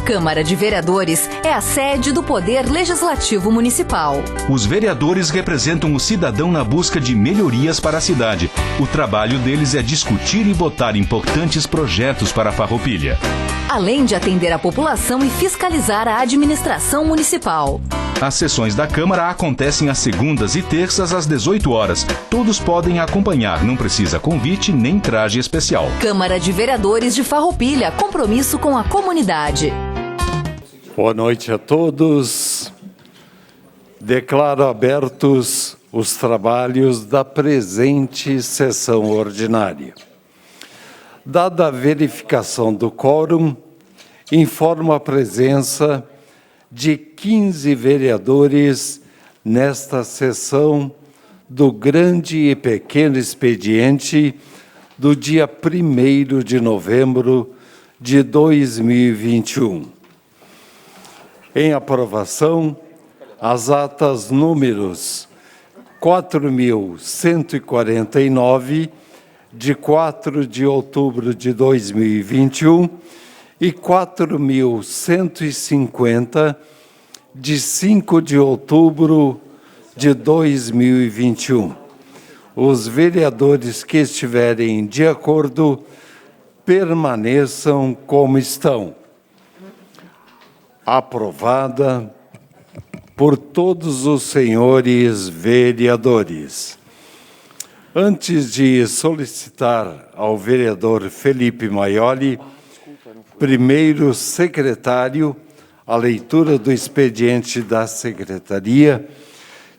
Câmara de Vereadores é a sede do Poder Legislativo Municipal. Os vereadores representam o cidadão na busca de melhorias para a cidade. O trabalho deles é discutir e votar importantes projetos para a Farroupilha, além de atender a população e fiscalizar a administração municipal. As sessões da Câmara acontecem às segundas e terças às 18 horas. Todos podem acompanhar, não precisa convite nem traje especial. Câmara de Vereadores de Farroupilha, compromisso com a comunidade. Boa noite a todos. Declaro abertos os trabalhos da presente sessão ordinária. Dada a verificação do quórum, informo a presença de 15 vereadores nesta sessão do grande e pequeno expediente do dia 1º de novembro de 2021. Em aprovação, as atas números 4.149, de 4 de outubro de 2021, e 4.150, de 5 de outubro de 2021. Os vereadores que estiverem de acordo permaneçam como estão. Aprovada por todos os senhores vereadores. Antes de solicitar ao vereador Felipe Maioli, primeiro secretário, a leitura do expediente da secretaria,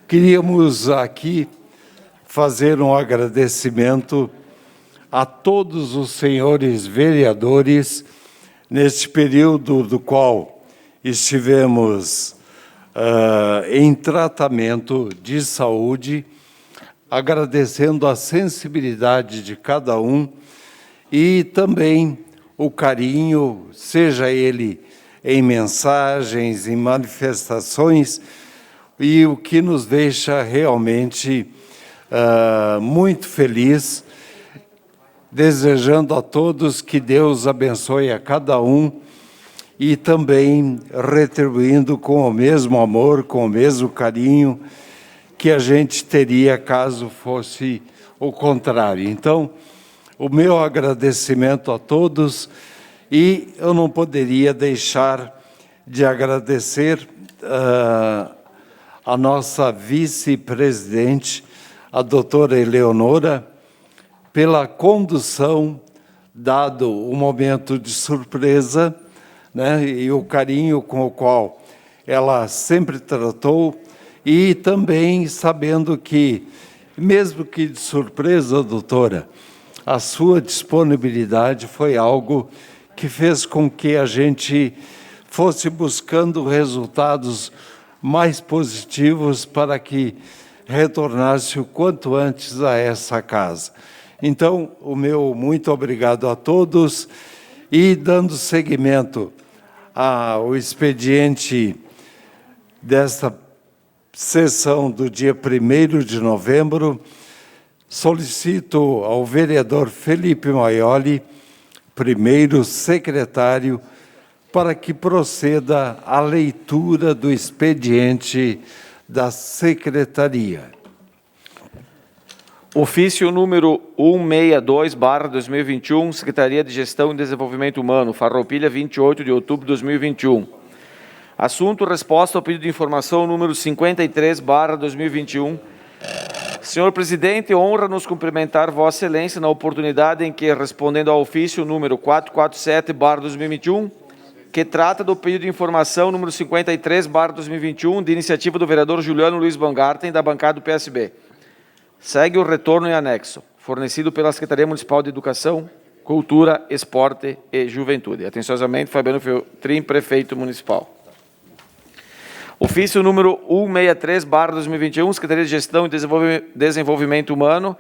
queríamos aqui fazer um agradecimento a todos os senhores vereadores neste período do qual estivemos em tratamento de saúde, agradecendo a sensibilidade de cada um e também o carinho, seja ele em mensagens, em manifestações, e o que nos deixa realmente muito feliz, desejando a todos que Deus abençoe a cada um e também retribuindo com o mesmo amor, com o mesmo carinho que a gente teria caso fosse o contrário. Então, o meu agradecimento a todos, e eu não poderia deixar de agradecer a nossa vice-presidente, a doutora Eleonora, pela condução, dado o momento de surpresa, né, e o carinho com o qual ela sempre tratou, e também sabendo que, mesmo que de surpresa, doutora, a sua disponibilidade foi algo que fez com que a gente fosse buscando resultados mais positivos para que retornasse o quanto antes a essa casa. Então, o meu muito obrigado a todos, e dando seguimento ao expediente desta sessão do dia 1º de novembro, solicito ao vereador Felipe Maioli, primeiro secretário, para que proceda a leitura do expediente da secretaria. Ofício número 162/2021, Secretaria de Gestão e Desenvolvimento Humano, Farroupilha, 28 de outubro de 2021. Assunto: resposta ao pedido de informação número 53/2021. Senhor presidente, honra nos cumprimentar Vossa Excelência na oportunidade em que, respondendo ao ofício número 447/2021, que trata do pedido de informação número 53/2021, de iniciativa do vereador Juliano Luiz Baumgarten, da bancada do PSB. Segue o retorno em anexo, fornecido pela Secretaria Municipal de Educação, Cultura, Esporte e Juventude. Atenciosamente, Fabiano Feltrin, Prefeito Municipal. Ofício número 163/2021, Secretaria de Gestão e Desenvolvimento Humano,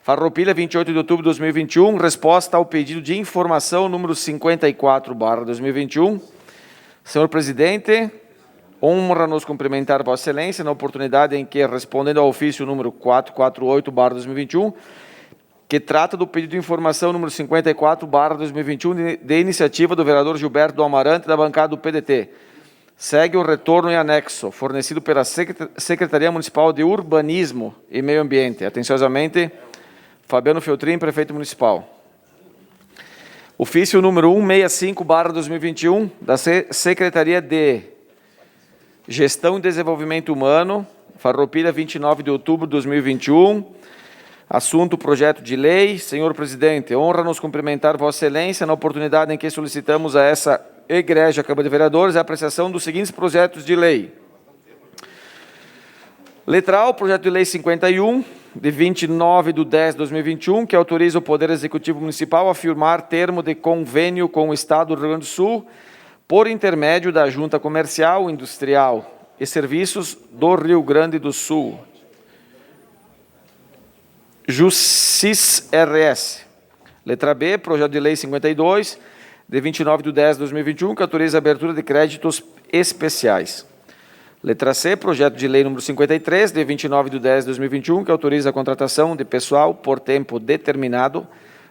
Farroupilha, 28 de outubro de 2021, resposta ao pedido de informação número 54/2021. Senhor presidente, honra nos cumprimentar Vossa Excelência na oportunidade em que, respondendo ao ofício número 448/2021, que trata do pedido de informação número 54/2021, de iniciativa do vereador Gilberto do Amarante, da bancada do PDT. Segue o retorno em anexo, fornecido pela Secretaria Municipal de Urbanismo e Meio Ambiente. Atenciosamente, Fabiano Feltrin, prefeito municipal. Ofício número 165/2021, da Secretaria de Gestão e Desenvolvimento Humano, Farroupilha, 29 de outubro de 2021. Assunto: projeto de lei. Senhor presidente, honra-nos cumprimentar Vossa Excelência na oportunidade em que solicitamos a essa egrégia Câmara de Vereadores a apreciação dos seguintes projetos de lei. Letra A, o projeto de lei 51, de 29/10/2021, que autoriza o Poder Executivo Municipal a firmar termo de convênio com o Estado do Rio Grande do Sul por intermédio da Junta Comercial, Industrial e Serviços do Rio Grande do Sul. Jussis RS. Letra B, projeto de lei 52, de 29/10/2021, que autoriza a abertura de créditos especiais. Letra C, projeto de lei número 53, de 29/10/2021, que autoriza a contratação de pessoal por tempo determinado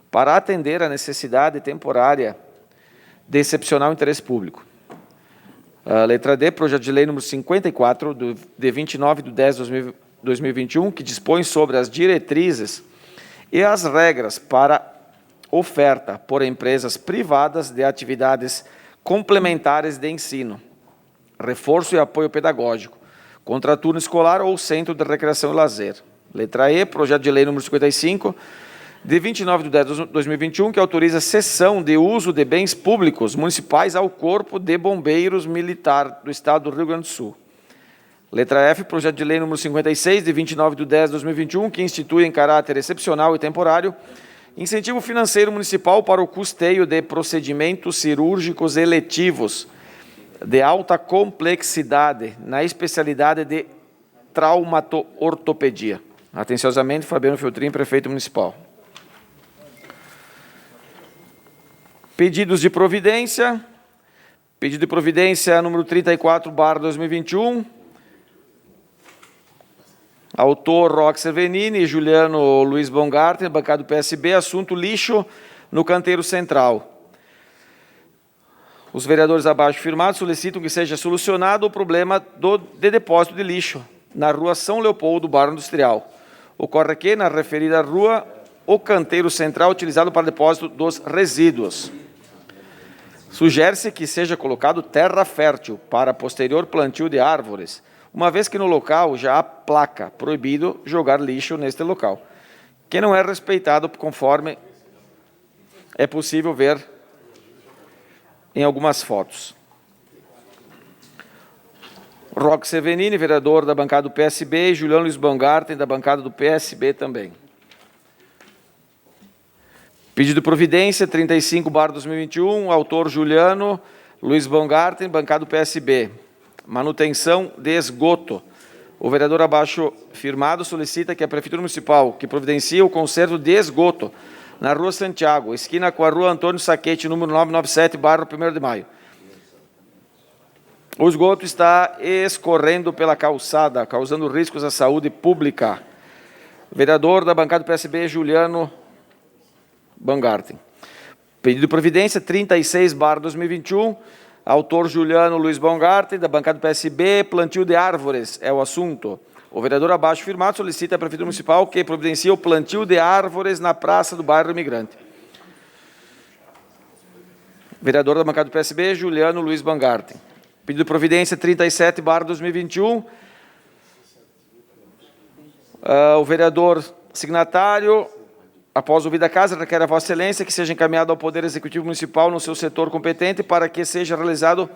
para atender a necessidade temporária de excepcional interesse público. Letra D, projeto de lei número 54, de 29/10/2021, que dispõe sobre as diretrizes e as regras para oferta por empresas privadas de atividades complementares de ensino, reforço e apoio pedagógico, contraturno escolar ou centro de recreação e lazer. Letra E, projeto de lei número 55, de 29/10/2021, que autoriza a cessão de uso de bens públicos municipais ao Corpo de Bombeiros Militar do Estado do Rio Grande do Sul. Letra F, projeto de lei número 56, de 29/10/2021, que institui em caráter excepcional e temporário incentivo financeiro municipal para o custeio de procedimentos cirúrgicos eletivos de alta complexidade na especialidade de traumato-ortopedia. Atenciosamente, Fabiano Feltrin, prefeito municipal. Pedidos de providência. Pedido de providência número 34/2021. Autor Roxer Venini e Juliano Luiz Baumgarten, bancada do PSB, assunto lixo no canteiro central. Os vereadores abaixo firmados solicitam que seja solucionado o problema de depósito de lixo na rua São Leopoldo, bairro Industrial. Ocorre que, na referida rua, o canteiro central utilizado para depósito dos resíduos. Sugere-se que seja colocado terra fértil para posterior plantio de árvores, uma vez que no local já há placa proibido jogar lixo neste local, que não é respeitado conforme é possível ver em algumas fotos. Roque Sevenini, vereador da bancada do PSB, e Juliano Luiz Baumgarten, da bancada do PSB também. Pedido de providência 35/2021, autor Juliano Luiz Baumgarten, bancada do PSB. Manutenção de esgoto. O vereador abaixo firmado solicita que a Prefeitura Municipal, que providencie o conserto de esgoto na Rua Santiago, esquina com a Rua Antônio Saquete, número 997, bairro 1º de Maio. O esgoto está escorrendo pela calçada, causando riscos à saúde pública. Vereador da bancada do PSB, Juliano Baumgarten. Pedido de providência 36/2021, autor Juliano Luiz Baumgarten, da bancada do PSB, plantio de árvores é o assunto. O vereador abaixo firmado solicita à Prefeitura Municipal que providencie o plantio de árvores na praça do bairro Imigrante. Vereador da bancada do PSB, Juliano Luiz Baumgarten. Pedido de providência 37/2021. O vereador signatário, após ouvida a casa, requer a Vossa Excelência que seja encaminhado ao Poder Executivo Municipal no seu setor competente para que seja realizado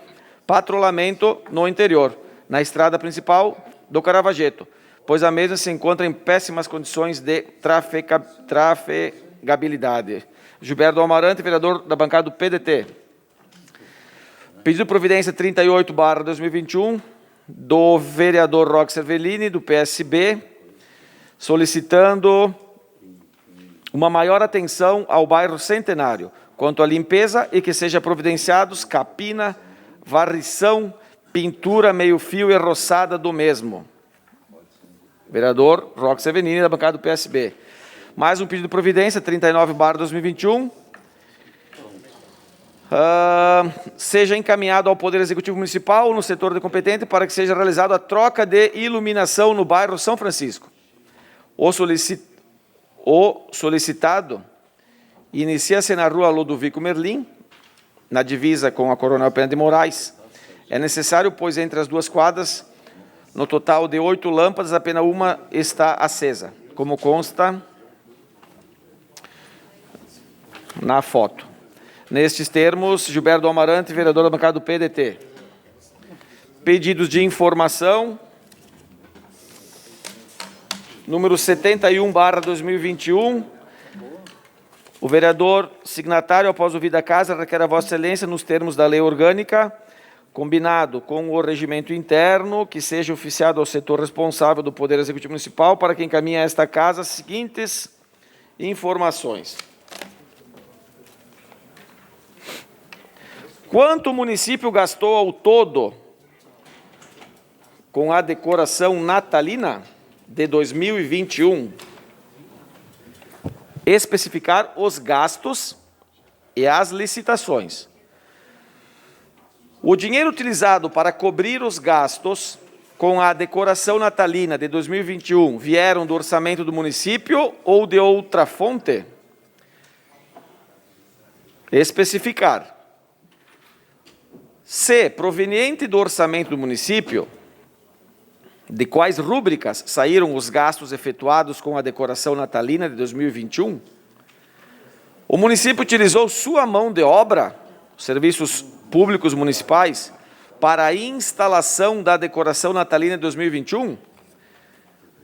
patrulhamento no interior, na estrada principal do Caravaggio, pois a mesma se encontra em péssimas condições de trafegabilidade. Gilberto do Amarante, vereador da bancada do PDT. Pedido de providência 38/2021, do vereador Roxer Venini, do PSB, solicitando uma maior atenção ao bairro Centenário, quanto à limpeza e que seja providenciados capina, varrição, pintura, meio-fio e roçada do mesmo. Vereador Roque Sevenini, da bancada do PSB. Mais um pedido de providência, 39/2021. Seja encaminhado ao Poder Executivo Municipal, no setor de competente, para que seja realizada a troca de iluminação no bairro São Francisco. O solicitado inicia-se na rua Lodovico Merlim, na divisa com a Coronel Pena de Moraes. É necessário, pois, entre as duas quadras, no total de 8 lâmpadas, apenas uma está acesa, como consta na foto. Nestes termos, Gilberto Amarante, vereador da bancada do PDT. Pedidos de informação. Número 71/2021. O vereador signatário, após ouvida a casa, requer a Vossa Excelência, nos termos da lei orgânica, combinado com o regimento interno, que seja oficiado ao setor responsável do Poder Executivo Municipal, para que encaminhe a esta casa as seguintes informações. Quanto o município gastou ao todo com a decoração natalina de 2021? Especificar os gastos e as licitações. O dinheiro utilizado para cobrir os gastos com a decoração natalina de 2021 vieram do orçamento do município ou de outra fonte? Especificar. Se proveniente do orçamento do município, de quais rúbricas saíram os gastos efetuados com a decoração natalina de 2021? O município utilizou sua mão de obra, serviços públicos municipais, para a instalação da decoração natalina de 2021?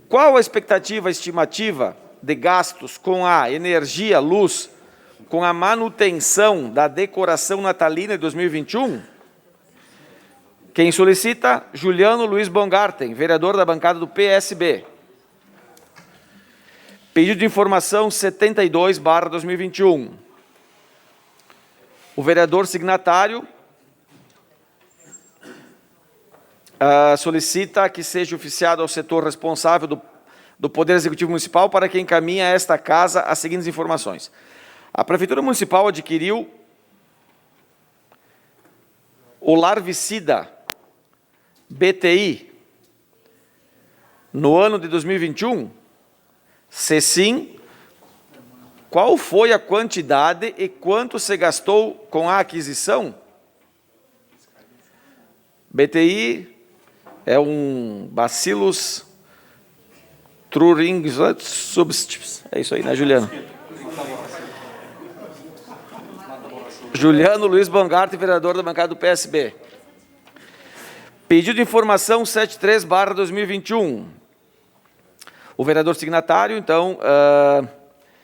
Qual a expectativa estimativa de gastos com a energia, luz, com a manutenção da decoração natalina de 2021? Quem solicita? Juliano Luiz Baumgarten, vereador da bancada do PSB. Pedido de informação 72/2021. O vereador signatário solicita que seja oficiado ao setor responsável do Poder Executivo Municipal para que encaminhe a esta casa as seguintes informações. A Prefeitura Municipal adquiriu o larvicida BTI no ano de 2021? Se sim, qual foi a quantidade e quanto se gastou com a aquisição? BTI é um Bacillus thuringiensis. É isso aí, né, Juliano? Juliano Luiz Baumgarten, vereador da bancada do PSB. Pedido de informação 73/2021. O vereador signatário, então,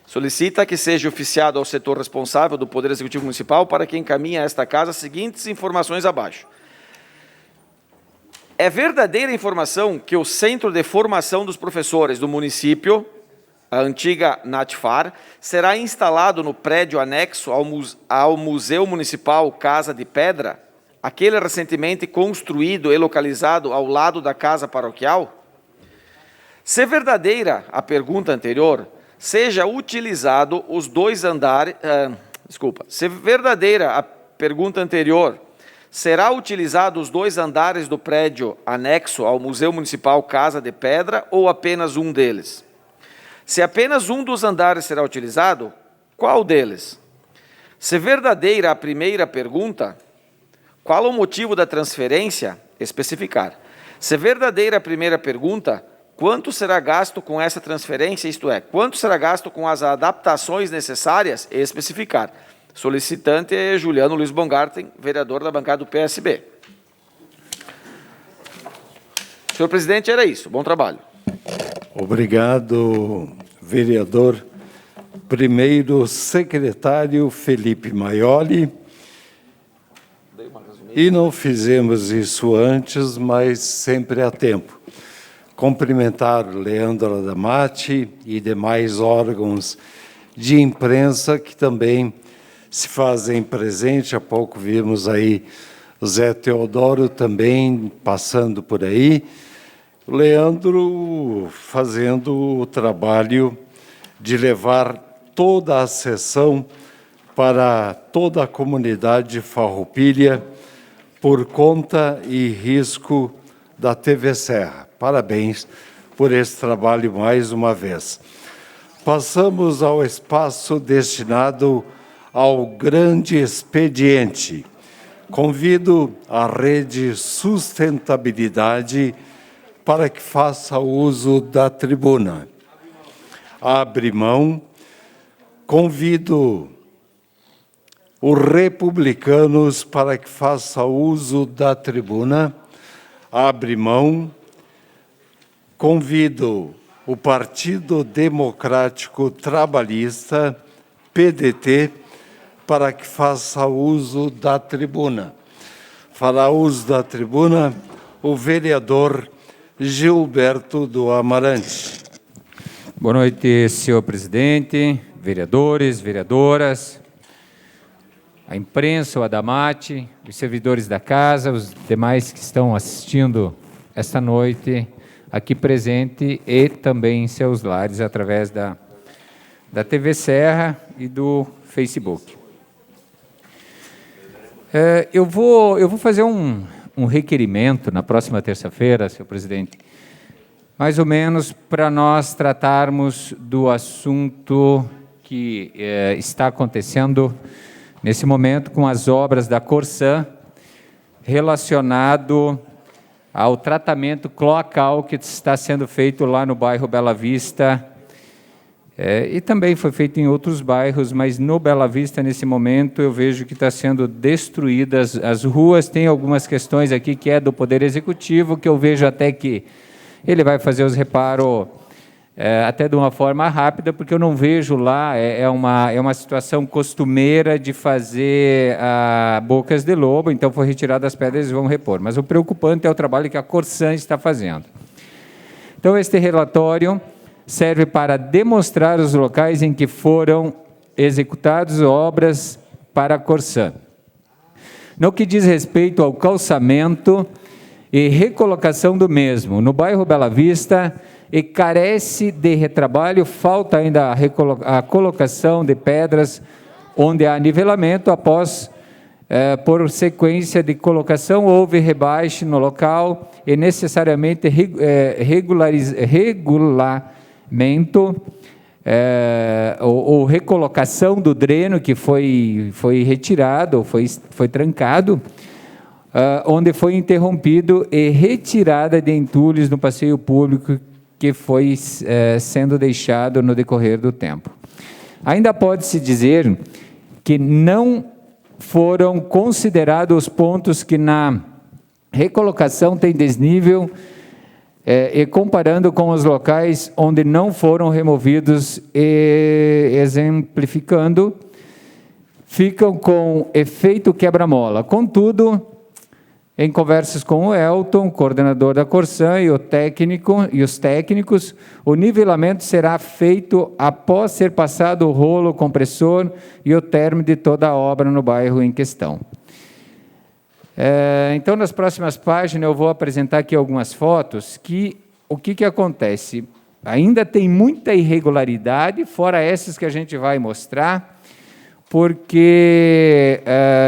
solicita que seja oficiado ao setor responsável do Poder Executivo Municipal para que encaminhe a esta casa as seguintes informações abaixo. É verdadeira informação que o Centro de Formação dos Professores do município, a antiga NATFAR, será instalado no prédio anexo ao Museu Municipal Casa de Pedra, aquele recentemente construído e localizado ao lado da Casa Paroquial? Se verdadeira a pergunta anterior, seja utilizado os dois andares... Se verdadeira a pergunta anterior, será utilizado os dois andares do prédio anexo ao Museu Municipal Casa de Pedra ou apenas um deles? Se apenas um dos andares será utilizado, qual deles? Se verdadeira a primeira pergunta, qual o motivo da transferência? Especificar. Se verdadeira a primeira pergunta, quanto será gasto com essa transferência, isto é, quanto será gasto com as adaptações necessárias? Especificar. Solicitante é Juliano Luiz Baumgarten, vereador da bancada do PSB. Senhor presidente, era isso. Bom trabalho. Obrigado, vereador. Primeiro secretário Felipe Maioli. E não fizemos isso antes, mas sempre há tempo. Cumprimentar Leandro Adamati e demais órgãos de imprensa que também se fazem presente. Há pouco vimos aí o Zé Teodoro também passando por aí. O Leandro fazendo o trabalho de levar toda a sessão para toda a comunidade farroupilha por conta e risco da TV Serra. Parabéns por esse trabalho mais uma vez. Passamos ao espaço destinado ao grande expediente. Convido a Rede Sustentabilidade para que faça uso da tribuna. Abre mão. Convido os republicanos para que faça uso da tribuna. Abre mão. Convido o Partido Democrático Trabalhista, PDT, para que faça uso da tribuna. Fará uso da tribuna o vereador Gilberto do Amarante. Boa noite, senhor presidente, vereadores, vereadoras, a imprensa, o Adamate, os servidores da casa, os demais que estão assistindo esta noite aqui presente e também em seus lares através da TV Serra e do Facebook. Eu vou fazer um requerimento na próxima terça-feira, senhor presidente, mais ou menos para nós tratarmos do assunto que está acontecendo nesse momento com as obras da Corsan relacionado ao tratamento cloacal que está sendo feito lá no bairro Bela Vista, e também foi feito em outros bairros, mas no Bela Vista, nesse momento, eu vejo que está sendo destruídas as ruas. Tem algumas questões aqui que é do Poder Executivo, que eu vejo até que ele vai fazer os reparos até de uma forma rápida, porque eu não vejo lá, é uma situação costumeira de fazer bocas de lobo, então foi retirado as pedras e vão repor. Mas o preocupante é o trabalho que a Corsan está fazendo. Então, este relatório serve para demonstrar os locais em que foram executadas obras para a Corsan. No que diz respeito ao calçamento e recolocação do mesmo, no bairro Bela Vista, e carece de retrabalho, falta ainda a colocação de pedras onde há nivelamento após, por sequência de colocação, houve rebaixe no local e necessariamente regulamento ou recolocação do dreno que foi retirado, foi trancado, onde foi interrompido e retirada de entulhos no passeio público que foi sendo deixado no decorrer do tempo. Ainda pode-se dizer que não foram considerados os pontos que na recolocação tem desnível, e comparando com os locais onde não foram removidos e exemplificando, ficam com efeito quebra-mola. Contudo, em conversas com o Elton, coordenador da Corsan, e os técnicos, o nivelamento será feito após ser passado o rolo compressor e o término de toda a obra no bairro em questão. Então, nas próximas páginas, eu vou apresentar aqui algumas fotos que o que acontece? Ainda tem muita irregularidade, fora essas que a gente vai mostrar, porque,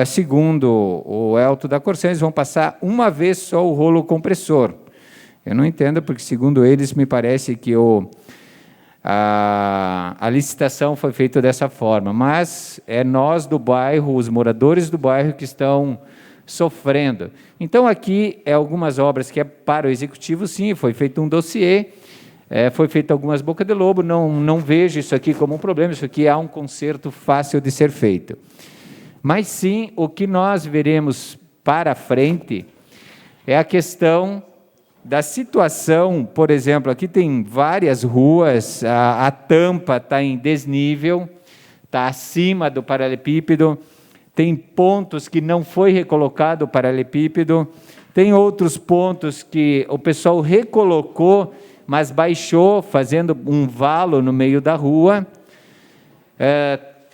segundo o Elton da Corsan, eles vão passar uma vez só o rolo compressor. Eu não entendo, porque, segundo eles, me parece que a licitação foi feita dessa forma, mas é nós do bairro, os moradores do bairro que estão sofrendo. Então, aqui é algumas obras que é para o Executivo, sim, foi feito um dossiê, foi feito algumas bocas de lobo, não vejo isso aqui como um problema, isso aqui é um conserto fácil de ser feito. Mas, sim, o que nós veremos para frente é a questão da situação, por exemplo, aqui tem várias ruas, a tampa está em desnível, está acima do paralelepípedo, tem pontos que não foi recolocado o paralelepípedo, tem outros pontos que o pessoal recolocou, mas baixou, fazendo um valo no meio da rua.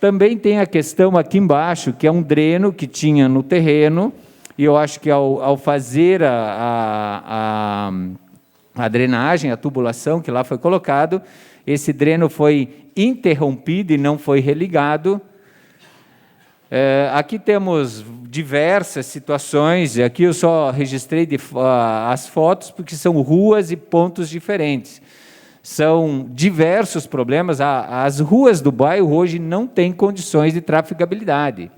Também tem a questão aqui embaixo, que é um dreno que tinha no terreno, e eu acho que ao fazer a drenagem, a tubulação que lá foi colocado. Esse dreno foi interrompido e não foi religado. Aqui temos diversas situações. Aqui eu só registrei as fotos porque são ruas e pontos diferentes. São diversos problemas. As ruas do bairro hoje não têm condições de trafegabilidade.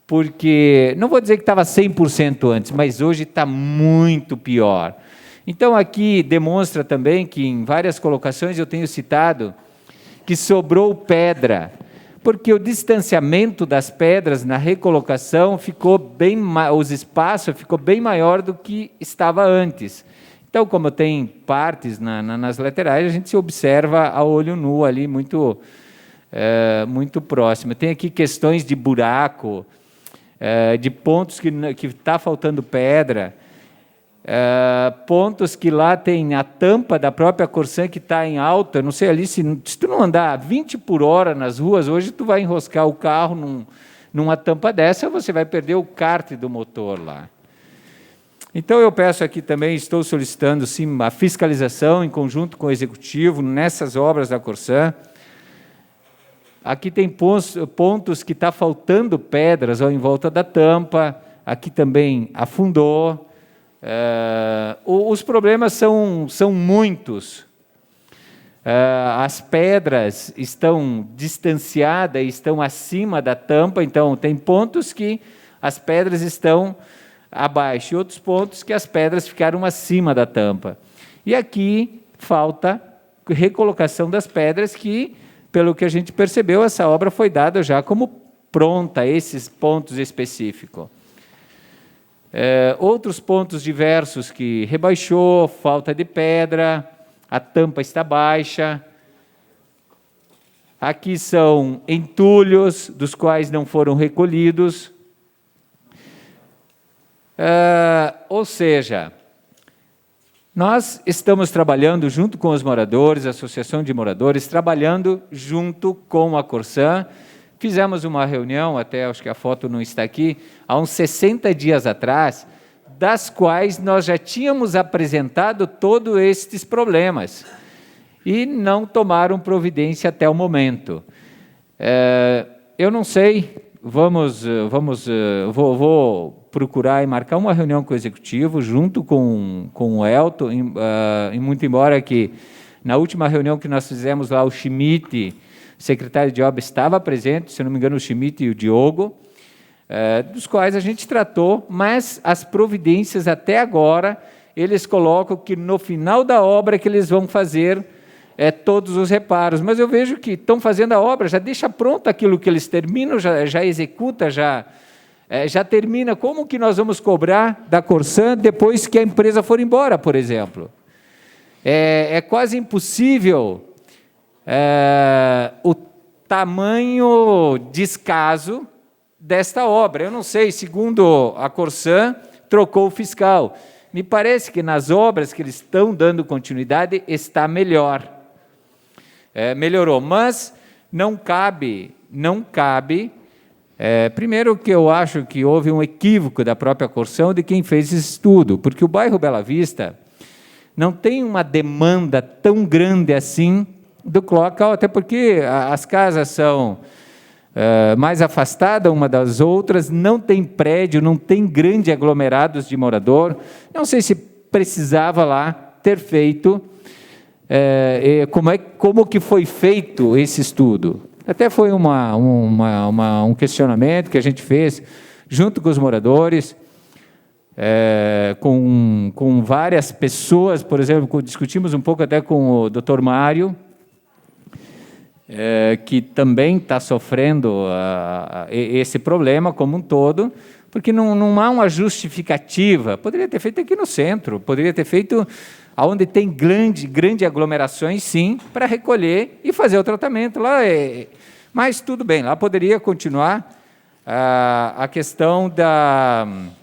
Porque, não vou dizer que estava 100% antes, mas hoje está muito pior. Então, aqui demonstra também que em várias colocações eu tenho citado que sobrou pedra, porque o distanciamento das pedras na recolocação ficou bem, os espaços ficou bem maior do que estava antes. Então, como tem partes nas laterais, a gente se observa a olho nu ali, muito próximo. Tem aqui questões de buraco, de pontos que está faltando pedra, pontos que lá tem a tampa da própria Corsã que está em alta. Não sei ali, se tu não andar 20 por hora nas ruas, hoje tu vai enroscar o carro numa tampa dessa, você vai perder o cárter do motor lá. Então eu peço aqui também, estou solicitando sim a fiscalização em conjunto com o Executivo nessas obras da Corsã. Aqui tem pontos que está faltando pedras em volta da tampa, aqui também afundou. Os problemas são muitos. As pedras estão distanciadas, estão acima da tampa, então tem pontos que as pedras estão abaixo e outros pontos que as pedras ficaram acima da tampa. E aqui falta recolocação das pedras que, pelo que a gente percebeu, essa obra foi dada já como pronta, esses pontos específicos. Outros pontos diversos que rebaixou, falta de pedra, a tampa está baixa. Aqui são entulhos, dos quais não foram recolhidos. Ou seja, nós estamos trabalhando junto com os moradores, a Associação de Moradores, trabalhando junto com a Corsã. Fizemos uma reunião, até acho que a foto não está aqui, há uns 60 dias atrás, das quais nós já tínhamos apresentado todos estes problemas e não tomaram providência até o momento. Eu não sei, vou procurar e marcar uma reunião com o Executivo, junto com o Elton, muito embora que na última reunião que nós fizemos lá, o Schmidt, secretário de obra, estava presente, se não me engano, o Schmidt e o Diogo, dos quais a gente tratou, mas as providências até agora, eles colocam que no final da obra que eles vão fazer todos os reparos. Mas eu vejo que estão fazendo a obra, já deixa pronto aquilo que eles terminam, já executa, já termina. Como que nós vamos cobrar da Corsã depois que a empresa for embora, por exemplo? É quase impossível o tamanho descaso desta obra. Eu não sei, segundo a Corsã, trocou o fiscal. Me parece que nas obras que eles estão dando continuidade está melhor. Melhorou, mas não cabe. Primeiro que eu acho que houve um equívoco da própria Corsã de quem fez esse estudo, porque o bairro Bela Vista não tem uma demanda tão grande assim do local, até porque as casas são mais afastadas uma das outras, não tem prédio, não tem grande aglomerados de morador. Não sei se precisava lá ter feito, como que foi feito esse estudo. Até foi um questionamento que a gente fez junto com os moradores, com várias pessoas. Por exemplo, discutimos um pouco até com o Dr. Mário, que também está sofrendo esse problema como um todo, porque não há uma justificativa. Poderia ter feito aqui no centro, poderia ter feito onde tem grande aglomerações, sim, para recolher e fazer o tratamento lá. Mas tudo bem, lá poderia continuar a questão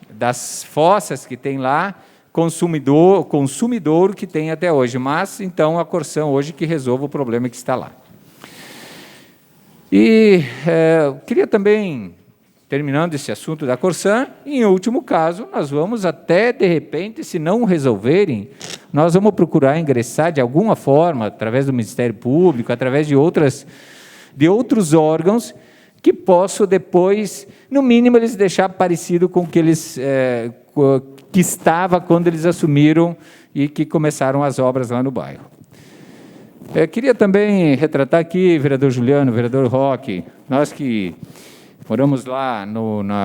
das fossas que tem lá, consumidouro que tem até hoje. Mas, então, a Corsã hoje que resolve o problema que está lá. E queria também terminando esse assunto da Corsan, e, em último caso, nós vamos até, de repente, se não resolverem, nós vamos procurar ingressar de alguma forma, através do Ministério Público, através de outros órgãos, que possam depois, no mínimo, eles deixar parecido com o que eles que estava quando eles assumiram e que começaram as obras lá no bairro. Queria também retratar aqui, vereador Juliano, vereador Roque, nós que moramos lá,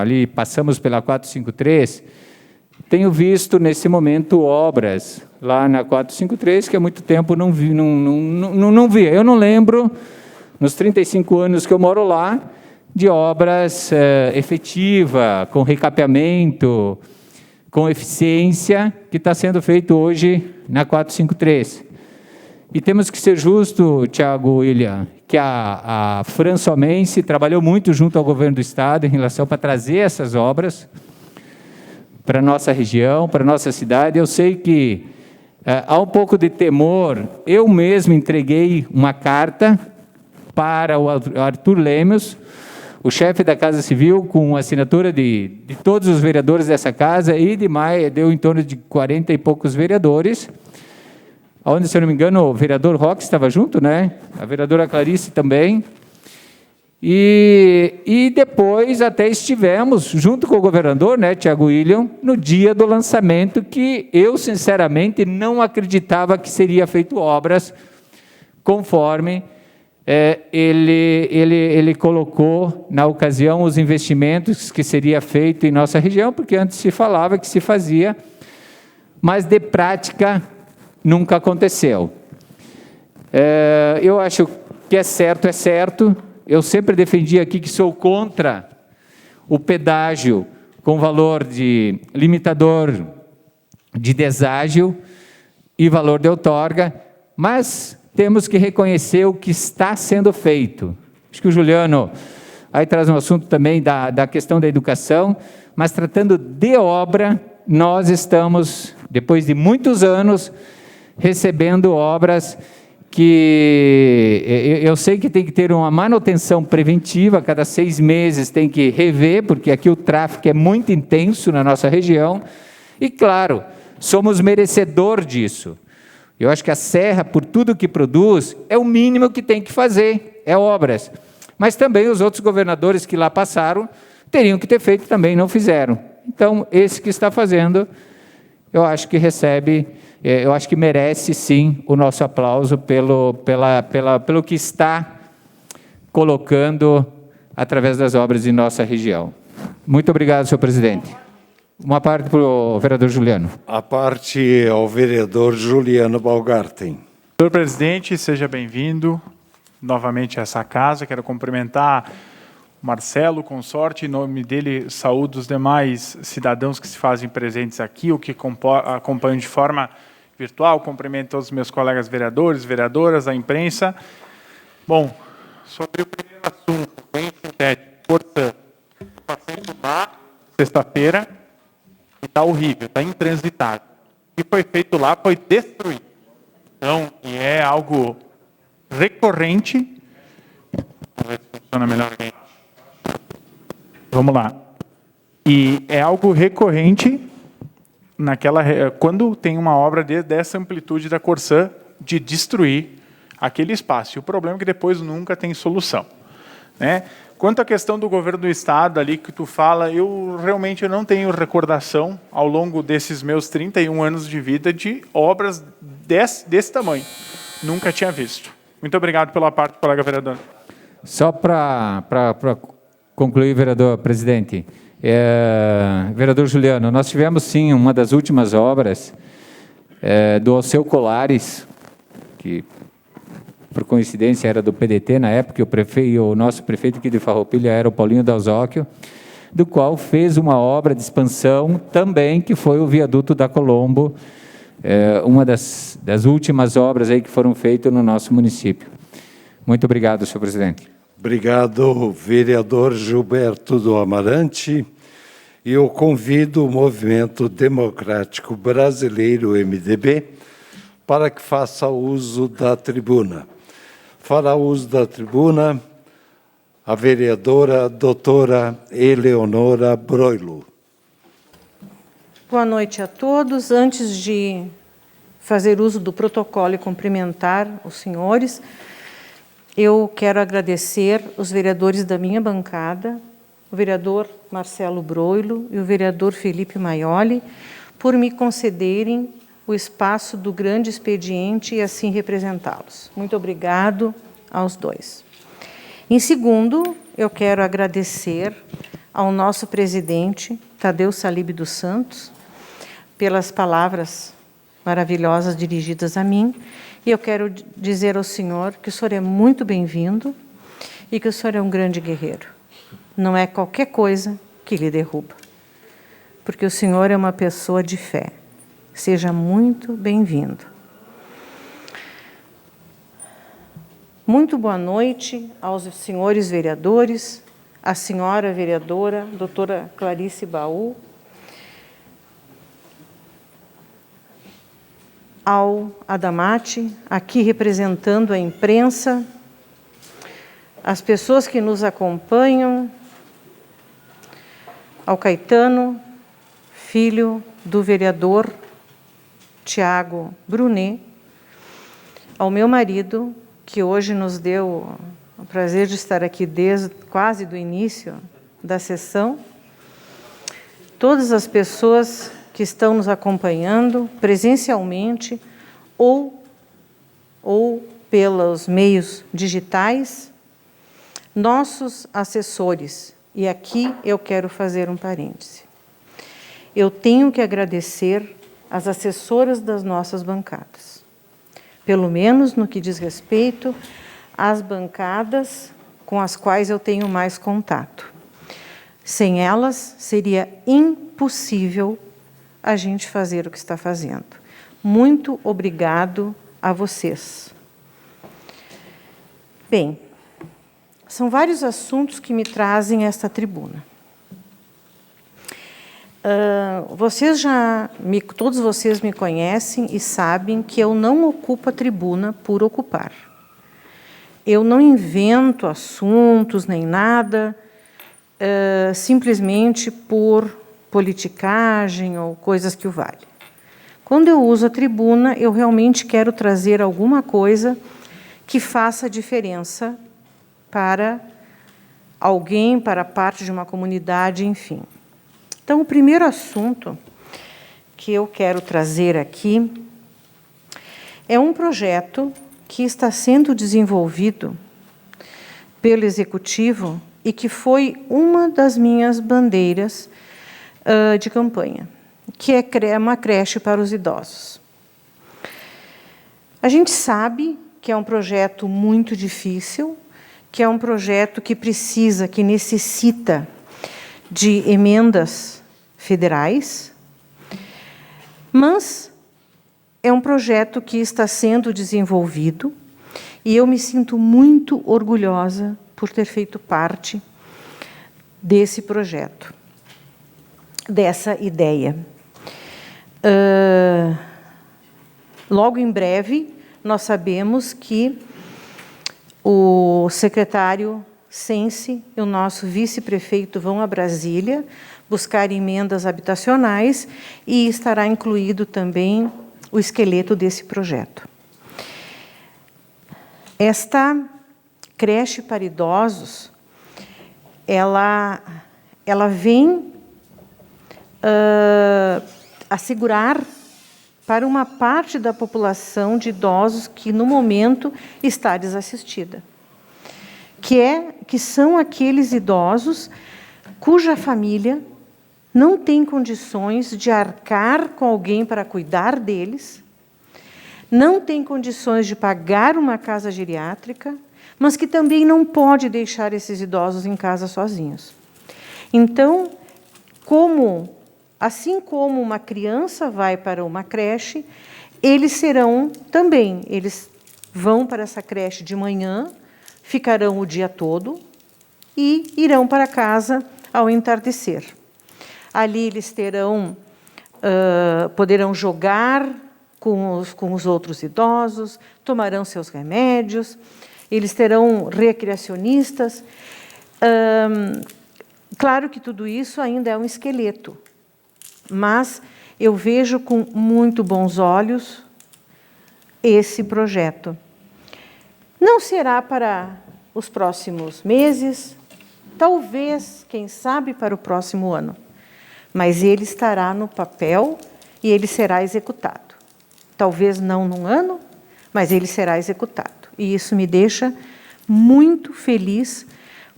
ali, passamos pela 453, tenho visto, nesse momento, obras lá na 453, que há muito tempo não vi. Eu não lembro, nos 35 anos que eu moro lá, de obras efetivas, com recapeamento, com eficiência, que está sendo feito hoje na 453. E temos que ser justos, Tiago William, que a Fran Somense trabalhou muito junto ao governo do Estado em relação para trazer essas obras para a nossa região, para a nossa cidade. Eu sei que há um pouco de temor. Eu mesmo entreguei uma carta para o Arthur Lemos, o chefe da Casa Civil, com assinatura de todos os vereadores dessa casa, e de mais, deu em torno de 40 e poucos vereadores, onde, se eu não me engano, o vereador Roque estava junto, né? A vereadora Clarice também. E depois até estivemos, junto com o governador, né, Tiago William, no dia do lançamento, que eu, sinceramente, não acreditava que seria feito obras conforme ele colocou, na ocasião, os investimentos que seria feito em nossa região, porque antes se falava que se fazia, mas de prática nunca aconteceu. Eu acho que é certo. Eu sempre defendi aqui que sou contra o pedágio com valor de limitador de deságio e valor de outorga, mas temos que reconhecer o que está sendo feito. Acho que o Juliano aí traz um assunto também da questão da educação, mas tratando de obra, nós estamos, depois de muitos anos, recebendo obras que eu sei que tem que ter uma manutenção preventiva, cada 6 meses tem que rever, porque aqui o tráfego é muito intenso na nossa região, e claro, somos merecedor disso. Eu acho que a Serra, por tudo que produz, é o mínimo que tem que fazer, é obras. Mas também os outros governadores que lá passaram, teriam que ter feito também, não fizeram. Então, esse que está fazendo, eu acho que eu acho que merece sim o nosso aplauso pelo que está colocando através das obras de nossa região. Muito obrigado, senhor presidente. Uma parte para o vereador Juliano. A parte ao vereador Juliano Balgarten. Senhor presidente, seja bem-vindo novamente a essa casa. Quero cumprimentar o Marcelo, consorte, em nome dele, saúdo os demais cidadãos que se fazem presentes aqui, ou que acompanham de forma virtual. Cumprimento todos os meus colegas vereadores, vereadoras, a imprensa. Bom, sobre o primeiro assunto, bem sintético, portanto, passei por lá sexta-feira e está horrível, está intransitável. O que foi feito lá foi destruído. Então, e é algo recorrente. Vamos ver se funciona melhor aqui. Vamos lá. E é algo recorrente quando tem uma obra dessa amplitude da Corsan, de destruir aquele espaço. E o problema é que depois nunca tem solução, né? Quanto à questão do governo do Estado, ali que tu fala, eu realmente não tenho recordação, ao longo desses meus 31 anos de vida, de obras desse tamanho. Nunca tinha visto. Muito obrigado pela parte, colega vereador. Só para concluir, vereador presidente. Vereador Juliano, nós tivemos sim uma das últimas obras do Alceu Colares, que por coincidência era do PDT na época, o nosso prefeito aqui de Farroupilha era o Paulinho Dalzóquio, do qual fez uma obra de expansão também, que foi o viaduto da Colombo, uma das últimas obras aí que foram feitas no nosso município. Muito obrigado, senhor presidente. Obrigado, vereador Gilberto do Amarante. E eu convido o Movimento Democrático Brasileiro, MDB, para que faça uso da tribuna. Fará uso da tribuna a vereadora doutora Eleonora Broilo. Boa noite a todos. Antes de fazer uso do protocolo e cumprimentar os senhores, eu quero agradecer os vereadores da minha bancada, o vereador Marcelo Broilo e o vereador Felipe Maioli, por me concederem o espaço do grande expediente e assim representá-los. Muito obrigado aos dois. Em segundo, eu quero agradecer ao nosso presidente, Tadeu Salib dos Santos, pelas palavras maravilhosas dirigidas a mim, e eu quero dizer ao senhor que o senhor é muito bem-vindo e que o senhor é um grande guerreiro. Não é qualquer coisa que lhe derruba, porque o senhor é uma pessoa de fé. Seja muito bem-vindo. Muito boa noite aos senhores vereadores, à senhora vereadora, doutora Clarice Baú, ao Adamati, aqui representando a imprensa, as pessoas que nos acompanham, ao Caetano, filho do vereador Tiago Brunet, ao meu marido, que hoje nos deu o prazer de estar aqui desde quase do início da sessão, todas as pessoas que estão nos acompanhando presencialmente ou pelos meios digitais, nossos assessores, e aqui eu quero fazer um parêntese. Eu tenho que agradecer às assessoras das nossas bancadas, pelo menos no que diz respeito às bancadas com as quais eu tenho mais contato. Sem elas, seria impossível a gente fazer o que está fazendo. Muito obrigado a vocês. Bem, são vários assuntos que me trazem a esta tribuna. Todos vocês me conhecem e sabem que eu não ocupo a tribuna por ocupar. Eu não invento assuntos nem nada, simplesmente por politicagem ou coisas que o valem. Quando eu uso a tribuna, eu realmente quero trazer alguma coisa que faça diferença para alguém, para parte de uma comunidade, enfim. Então, o primeiro assunto que eu quero trazer aqui é um projeto que está sendo desenvolvido pelo Executivo e que foi uma das minhas bandeiras de campanha, que é uma creche para os idosos. A gente sabe que é um projeto muito difícil, que é um projeto que necessita de emendas federais, mas é um projeto que está sendo desenvolvido e eu me sinto muito orgulhosa por ter feito parte desse projeto, dessa ideia. Logo em breve, nós sabemos que o secretário Sense e o nosso vice-prefeito vão a Brasília buscar emendas habitacionais e estará incluído também o esqueleto desse projeto. Esta creche para idosos, ela vem assegurar para uma parte da população de idosos que, no momento, está desassistida, que são aqueles idosos cuja família não tem condições de arcar com alguém para cuidar deles, não tem condições de pagar uma casa geriátrica, mas que também não pode deixar esses idosos em casa sozinhos. Então, assim como uma criança vai para uma creche, eles vão para essa creche de manhã, ficarão o dia todo e irão para casa ao entardecer. Ali eles poderão jogar com os outros idosos, tomarão seus remédios, eles terão recreacionistas. Claro que tudo isso ainda é um esqueleto, mas eu vejo com muito bons olhos esse projeto. Não será para os próximos meses, talvez, quem sabe, para o próximo ano, mas ele estará no papel e ele será executado. Talvez não num ano, mas ele será executado. E isso me deixa muito feliz,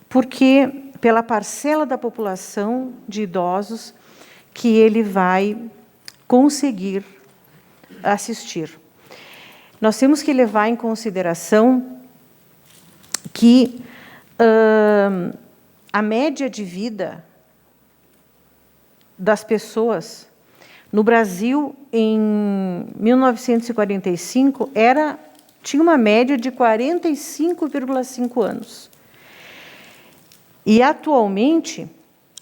porque pela parcela da população de idosos que ele vai conseguir assistir. Nós temos que levar em consideração que a média de vida das pessoas no Brasil, em 1945, tinha uma média de 45,5 anos. E, atualmente,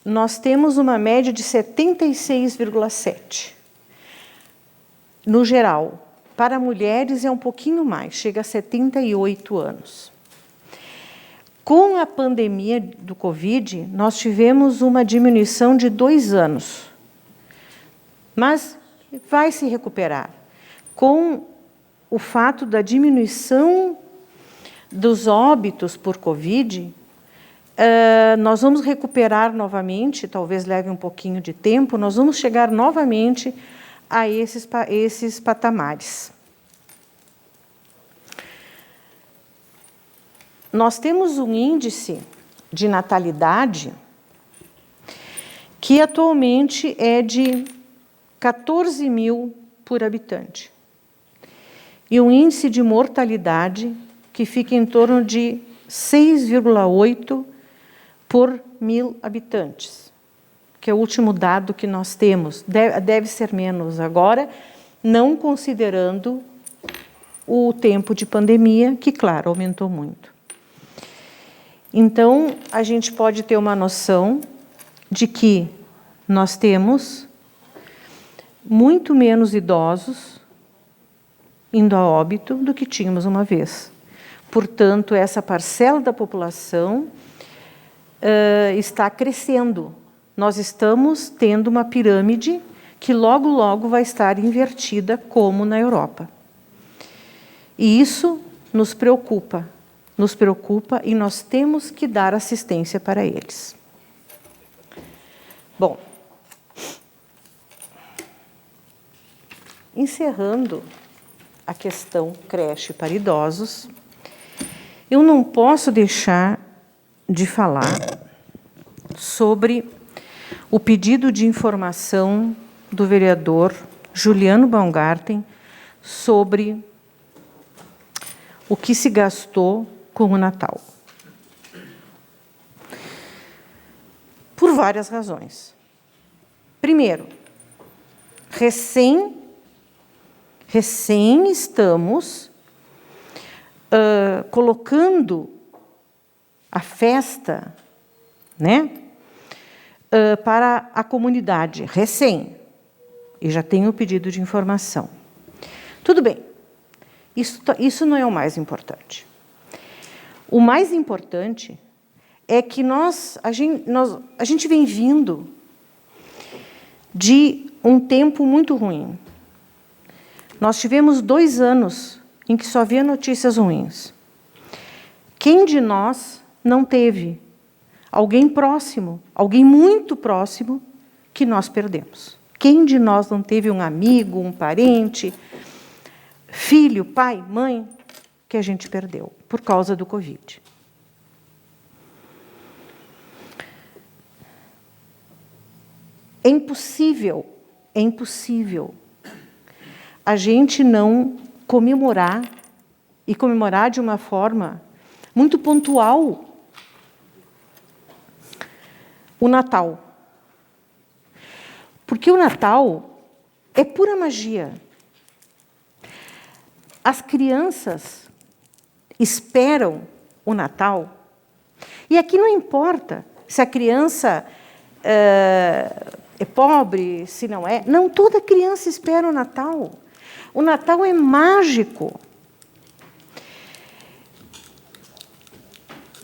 nós temos uma média de 76,7. No geral, para mulheres é um pouquinho mais, chega a 78 anos. Com a pandemia do Covid, nós tivemos uma diminuição de 2 anos, mas vai se recuperar. Com o fato da diminuição dos óbitos por Covid, nós vamos recuperar novamente, talvez leve um pouquinho de tempo, nós vamos chegar novamente a esses patamares. Nós temos um índice de natalidade que atualmente é de 14 mil por habitante. E um índice de mortalidade que fica em torno de 6,8 por 1.000 habitantes, que é o último dado que nós temos. Deve ser menos agora, não considerando o tempo de pandemia, que, claro, aumentou muito. Então, a gente pode ter uma noção de que nós temos muito menos idosos indo a óbito do que tínhamos uma vez. Portanto, essa parcela da população está crescendo. Nós estamos tendo uma pirâmide que logo, logo vai estar invertida, como na Europa. E isso nos preocupa e nós temos que dar assistência para eles. Bom, encerrando a questão creche para idosos, eu não posso deixar de falar sobre o pedido de informação do vereador Juliano Baumgarten sobre o que se gastou com o Natal. Por várias razões. Primeiro, recém estamos colocando a festa, né, para a comunidade, recém, e já tenho o pedido de informação. Tudo bem, isso não é o mais importante. O mais importante é que a gente vem vindo de um tempo muito ruim. Nós tivemos 2 anos em que só havia notícias ruins. Quem de nós não teve alguém próximo, alguém muito próximo, que nós perdemos? Quem de nós não teve um amigo, um parente, filho, pai, mãe, que a gente perdeu por causa do Covid? É impossível a gente não comemorar, e comemorar de uma forma muito pontual, o Natal. Porque o Natal é pura magia. As crianças esperam o Natal, e aqui não importa se a criança é pobre, se não é. Não, toda criança espera o Natal. O Natal é mágico.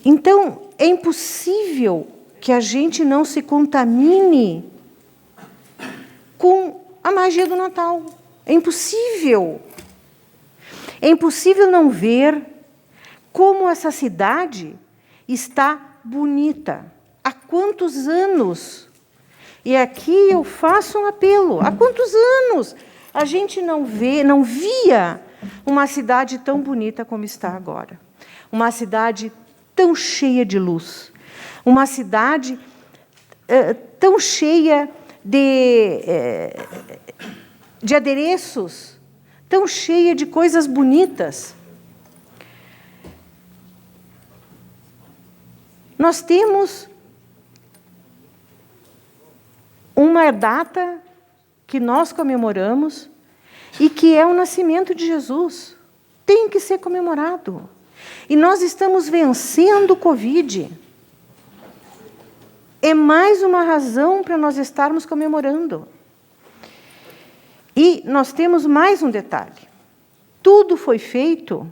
Então, é impossível que a gente não se contamine com a magia do Natal. É impossível. É impossível não ver como essa cidade está bonita. Há quantos anos? E aqui eu faço um apelo. Há quantos anos a gente não via uma cidade tão bonita como está agora? Uma cidade tão cheia de luz. Uma cidade tão cheia de adereços, tão cheia de coisas bonitas. Nós temos uma data que nós comemoramos e que é o nascimento de Jesus. Tem que ser comemorado. E nós estamos vencendo o Covid. É mais uma razão para nós estarmos comemorando. E nós temos mais um detalhe. Tudo foi feito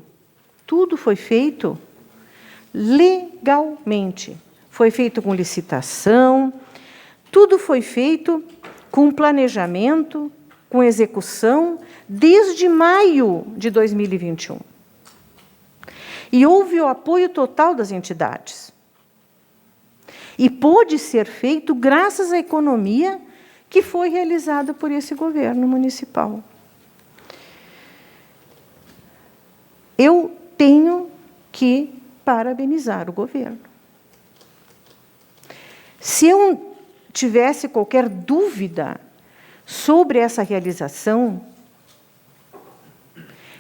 legalmente. Foi feito com licitação, tudo foi feito com planejamento, com execução, desde maio de 2021. E houve o apoio total das entidades. E pôde ser feito graças à economia que foi realizada por esse governo municipal. Eu tenho que parabenizar o governo. Se eu tivesse qualquer dúvida sobre essa realização,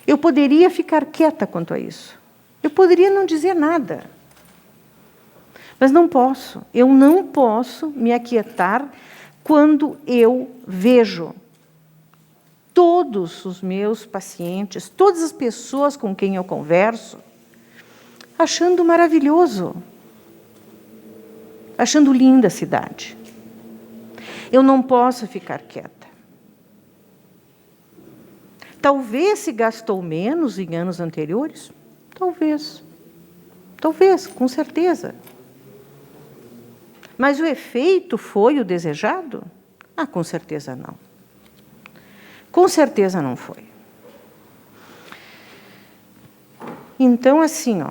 eu poderia ficar quieta quanto a isso. Eu poderia não dizer nada. Mas não posso. Eu não posso me aquietar quando eu vejo todos os meus pacientes, todas as pessoas com quem eu converso, achando maravilhoso, achando linda a cidade. Eu não posso ficar quieta. Talvez se gastou menos em anos anteriores, talvez. Talvez, com certeza. Mas o efeito foi o desejado? Ah, com certeza não. Com certeza não foi. Então, assim,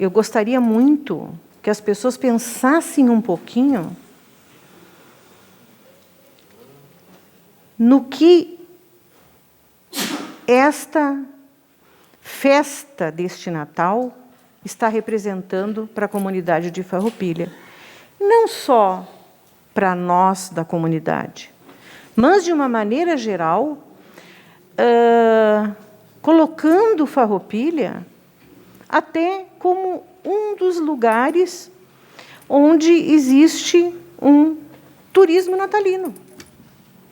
eu gostaria muito que as pessoas pensassem um pouquinho no que esta festa deste Natal está representando para a comunidade de Farroupilha. Não só para nós da comunidade, mas, de uma maneira geral, colocando Farroupilha até como um dos lugares onde existe um turismo natalino.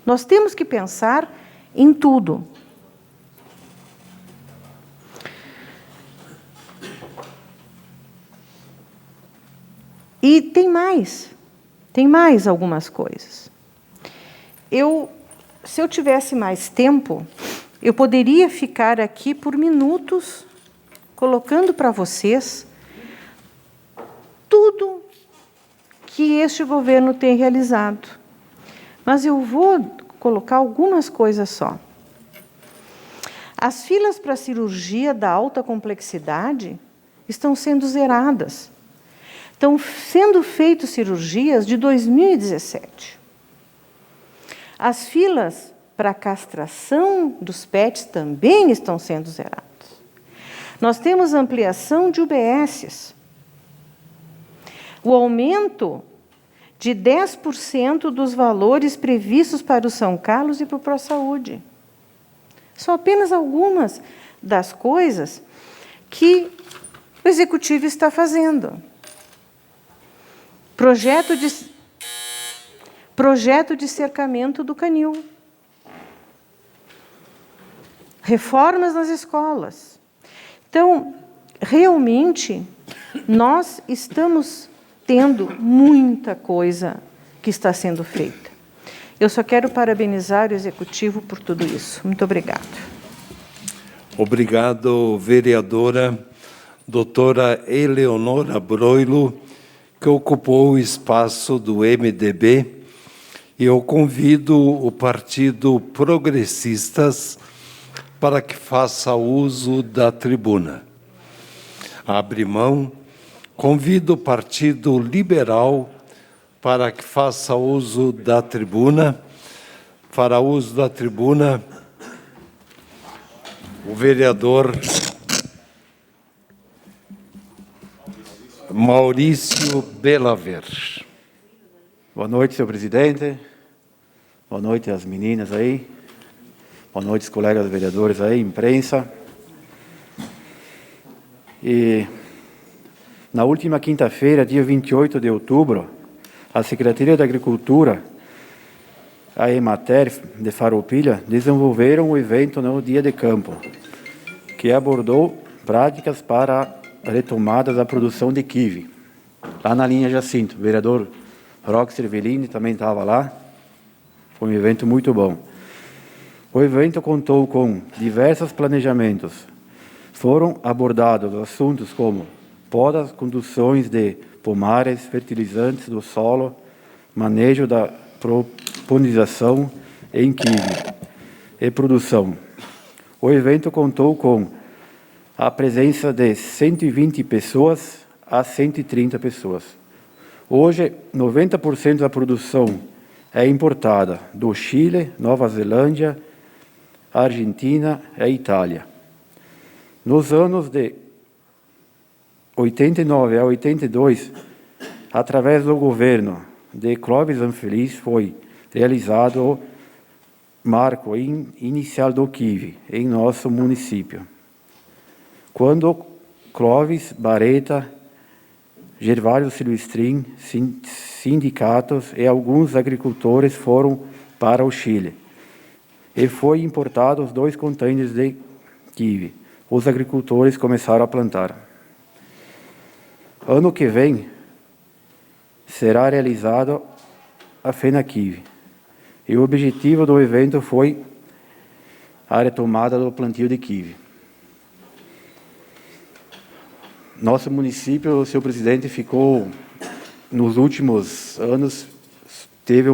Nós temos que pensar em tudo. E tem mais algumas coisas. Se eu tivesse mais tempo, eu poderia ficar aqui por minutos, colocando para vocês tudo que este governo tem realizado. Mas eu vou colocar algumas coisas só. As filas para cirurgia da alta complexidade estão sendo zeradas. Estão sendo feitas cirurgias de 2017. As filas para castração dos pets também estão sendo zeradas. Nós temos ampliação de UBSs. O aumento de 10% dos valores previstos para o São Carlos e para o ProSaúde. São apenas algumas das coisas que o Executivo está fazendo. Projeto de cercamento do canil. Reformas nas escolas. Então, realmente, nós estamos tendo muita coisa que está sendo feita. Eu só quero parabenizar o Executivo por tudo isso. Muito obrigada. Obrigado, vereadora. doutora Eleonora Broilo, que ocupou o espaço do MDB, e eu convido o Partido Progressistas para que faça uso da tribuna. Abre mão. Convido o Partido Liberal para que faça uso da tribuna. Fará uso da tribuna o vereador Maurício Belaver. Boa noite, senhor presidente. Boa noite às meninas aí. Boa noite, os colegas vereadores aí, imprensa. E na última quinta-feira, dia 28 de outubro, a Secretaria da Agricultura, a Emater de Farroupilha, desenvolveram um evento no Dia de Campo, que abordou práticas para a retomada da produção de kiwi, lá na linha Jacinto. O vereador Roque Cervellini também estava lá. Foi um evento muito bom. O evento contou com diversos planejamentos. Foram abordados assuntos como podas, conduções de pomares, fertilizantes do solo, manejo da polinização em kiwi e produção. O evento contou com a presença de 120 pessoas a 130 pessoas. Hoje, 90% da produção é importada do Chile, Nova Zelândia, Argentina e Itália. Nos anos de 89 a 82, através do governo de Clóvis Anfeliz, foi realizado o marco inicial do kiwi em nosso município. Quando Clóvis, Bareta, Gervásio Silvestrin, sindicatos e alguns agricultores foram para o Chile e foi importado os 2 contêineres de kiwi. Os agricultores começaram a plantar. Ano que vem será realizado a Fena Kiwi e o objetivo do evento foi a retomada do plantio de kiwi. Nosso município, senhor presidente, ficou, nos últimos anos, teve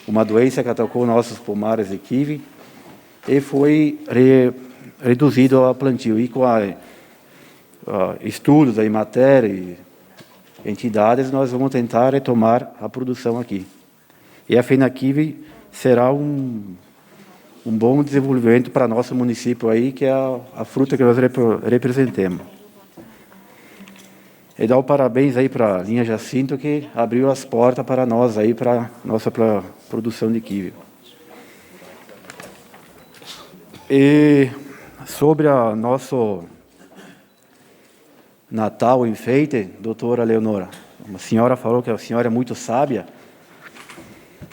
uma doença que atacou nossos pomares de kiwi e foi reduzido a plantio. E com estudos aí, matéria e entidades, nós vamos tentar retomar a produção aqui. E a Fena Kiwi será um bom desenvolvimento para nosso município aí, que é a fruta que nós representamos. E dar o parabéns aí para a linha Jacinto, que abriu as portas para nós aí, para nossa produção de kiwi. E sobre a nosso Natal enfeite, doutora Leonora, a senhora falou que a senhora é muito sábia.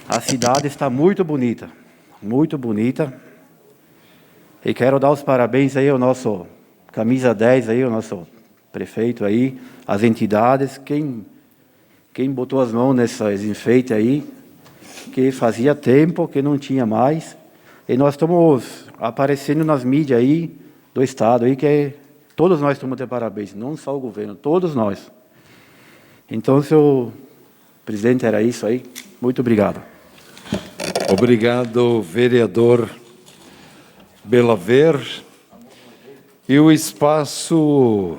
A cidade está muito bonita, muito bonita. E quero dar os parabéns aí ao nosso camisa 10 aí, ao nosso prefeito aí, as entidades, quem botou as mãos nesses enfeites aí, que fazia tempo que não tinha mais, e nós estamos aparecendo nas mídias aí do estado aí, que todos nós estamos de parabéns, não só o governo, todos nós. Então, senhor presidente, era isso aí. Muito obrigado. Obrigado, vereador Belaver. E o espaço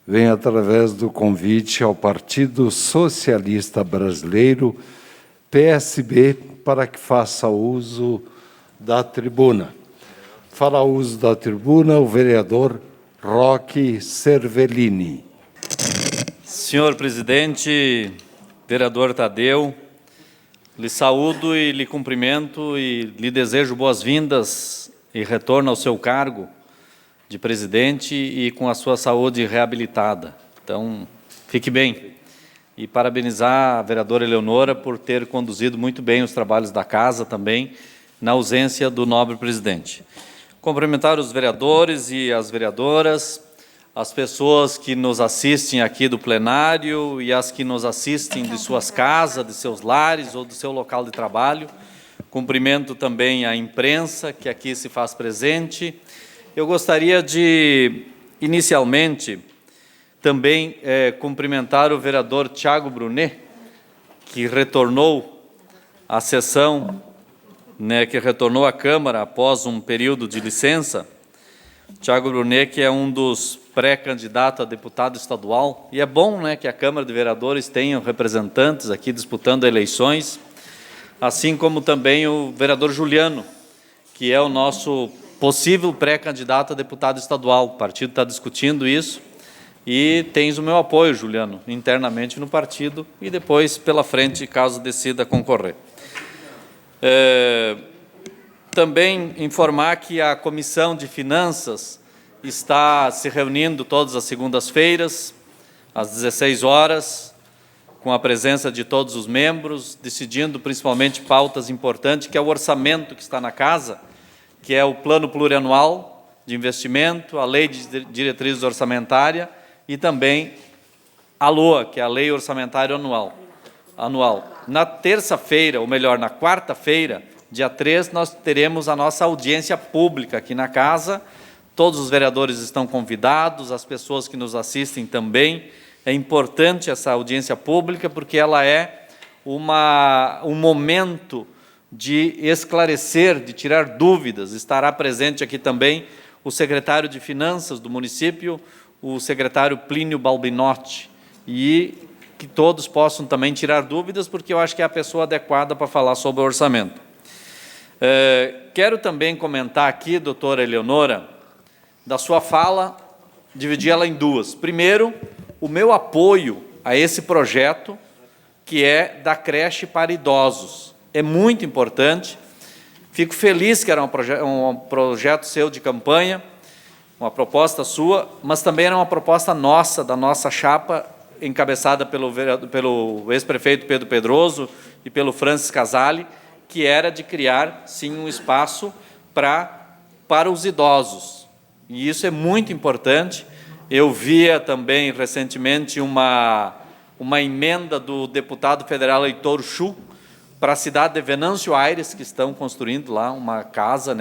vem através do convite ao Partido Socialista Brasileiro, PSB, para que faça uso da tribuna. Fará uso da tribuna o vereador Roque Cervellini. Senhor presidente, vereador Tadeu, lhe saúdo e lhe cumprimento e lhe desejo boas-vindas e retorno ao seu cargo de presidente e com a sua saúde reabilitada. Então, fique bem. E parabenizar a vereadora Eleonora por ter conduzido muito bem os trabalhos da casa também, na ausência do nobre presidente. Cumprimentar os vereadores e as vereadoras, as pessoas que nos assistem aqui do plenário e as que nos assistem de suas casas, de seus lares ou do seu local de trabalho. Cumprimento também a imprensa que aqui se faz presente. Eu gostaria de inicialmente, também cumprimentar o vereador Thiago Brunet, que retornou à sessão, que retornou à Câmara após um período de licença. Thiago Brunet, que é um dos pré-candidatos a deputado estadual, e é bom, que a Câmara de Vereadores tenha representantes aqui disputando eleições, assim como também o vereador Juliano, que é o nosso possível pré-candidato a deputado estadual. O partido está discutindo isso e tens o meu apoio, Juliano, internamente no partido e depois pela frente, caso decida concorrer. Também informar que a Comissão de Finanças está se reunindo todas as segundas-feiras, às 16 horas, com a presença de todos os membros, decidindo principalmente pautas importantes, que é o orçamento que está na casa, que é o plano plurianual de investimento, a lei de diretrizes orçamentária e também a LOA, que é a lei orçamentária anual. Na terça-feira, ou melhor, na quarta-feira, dia 3, nós teremos a nossa audiência pública aqui na casa. Todos os vereadores estão convidados, as pessoas que nos assistem também. É importante essa audiência pública porque ela é um momento de esclarecer, de tirar dúvidas. Estará presente aqui também o secretário de Finanças do município, o secretário Plínio Balbinotti, e que todos possam também tirar dúvidas, porque eu acho que é a pessoa adequada para falar sobre o orçamento. Quero também comentar aqui, doutora Eleonora, da sua fala, dividir ela em duas. Primeiro, o meu apoio a esse projeto, que é da creche para idosos. É muito importante. Fico feliz que era um projeto seu de campanha, uma proposta sua, mas também era uma proposta nossa, da nossa chapa, encabeçada pelo ex-prefeito Pedro Pedroso e pelo Francis Casale, que era de criar, sim, um espaço para os idosos. E isso é muito importante. Eu via também, recentemente, uma emenda do deputado federal Heitor Chu para a cidade de Venâncio Aires, que estão construindo lá uma casa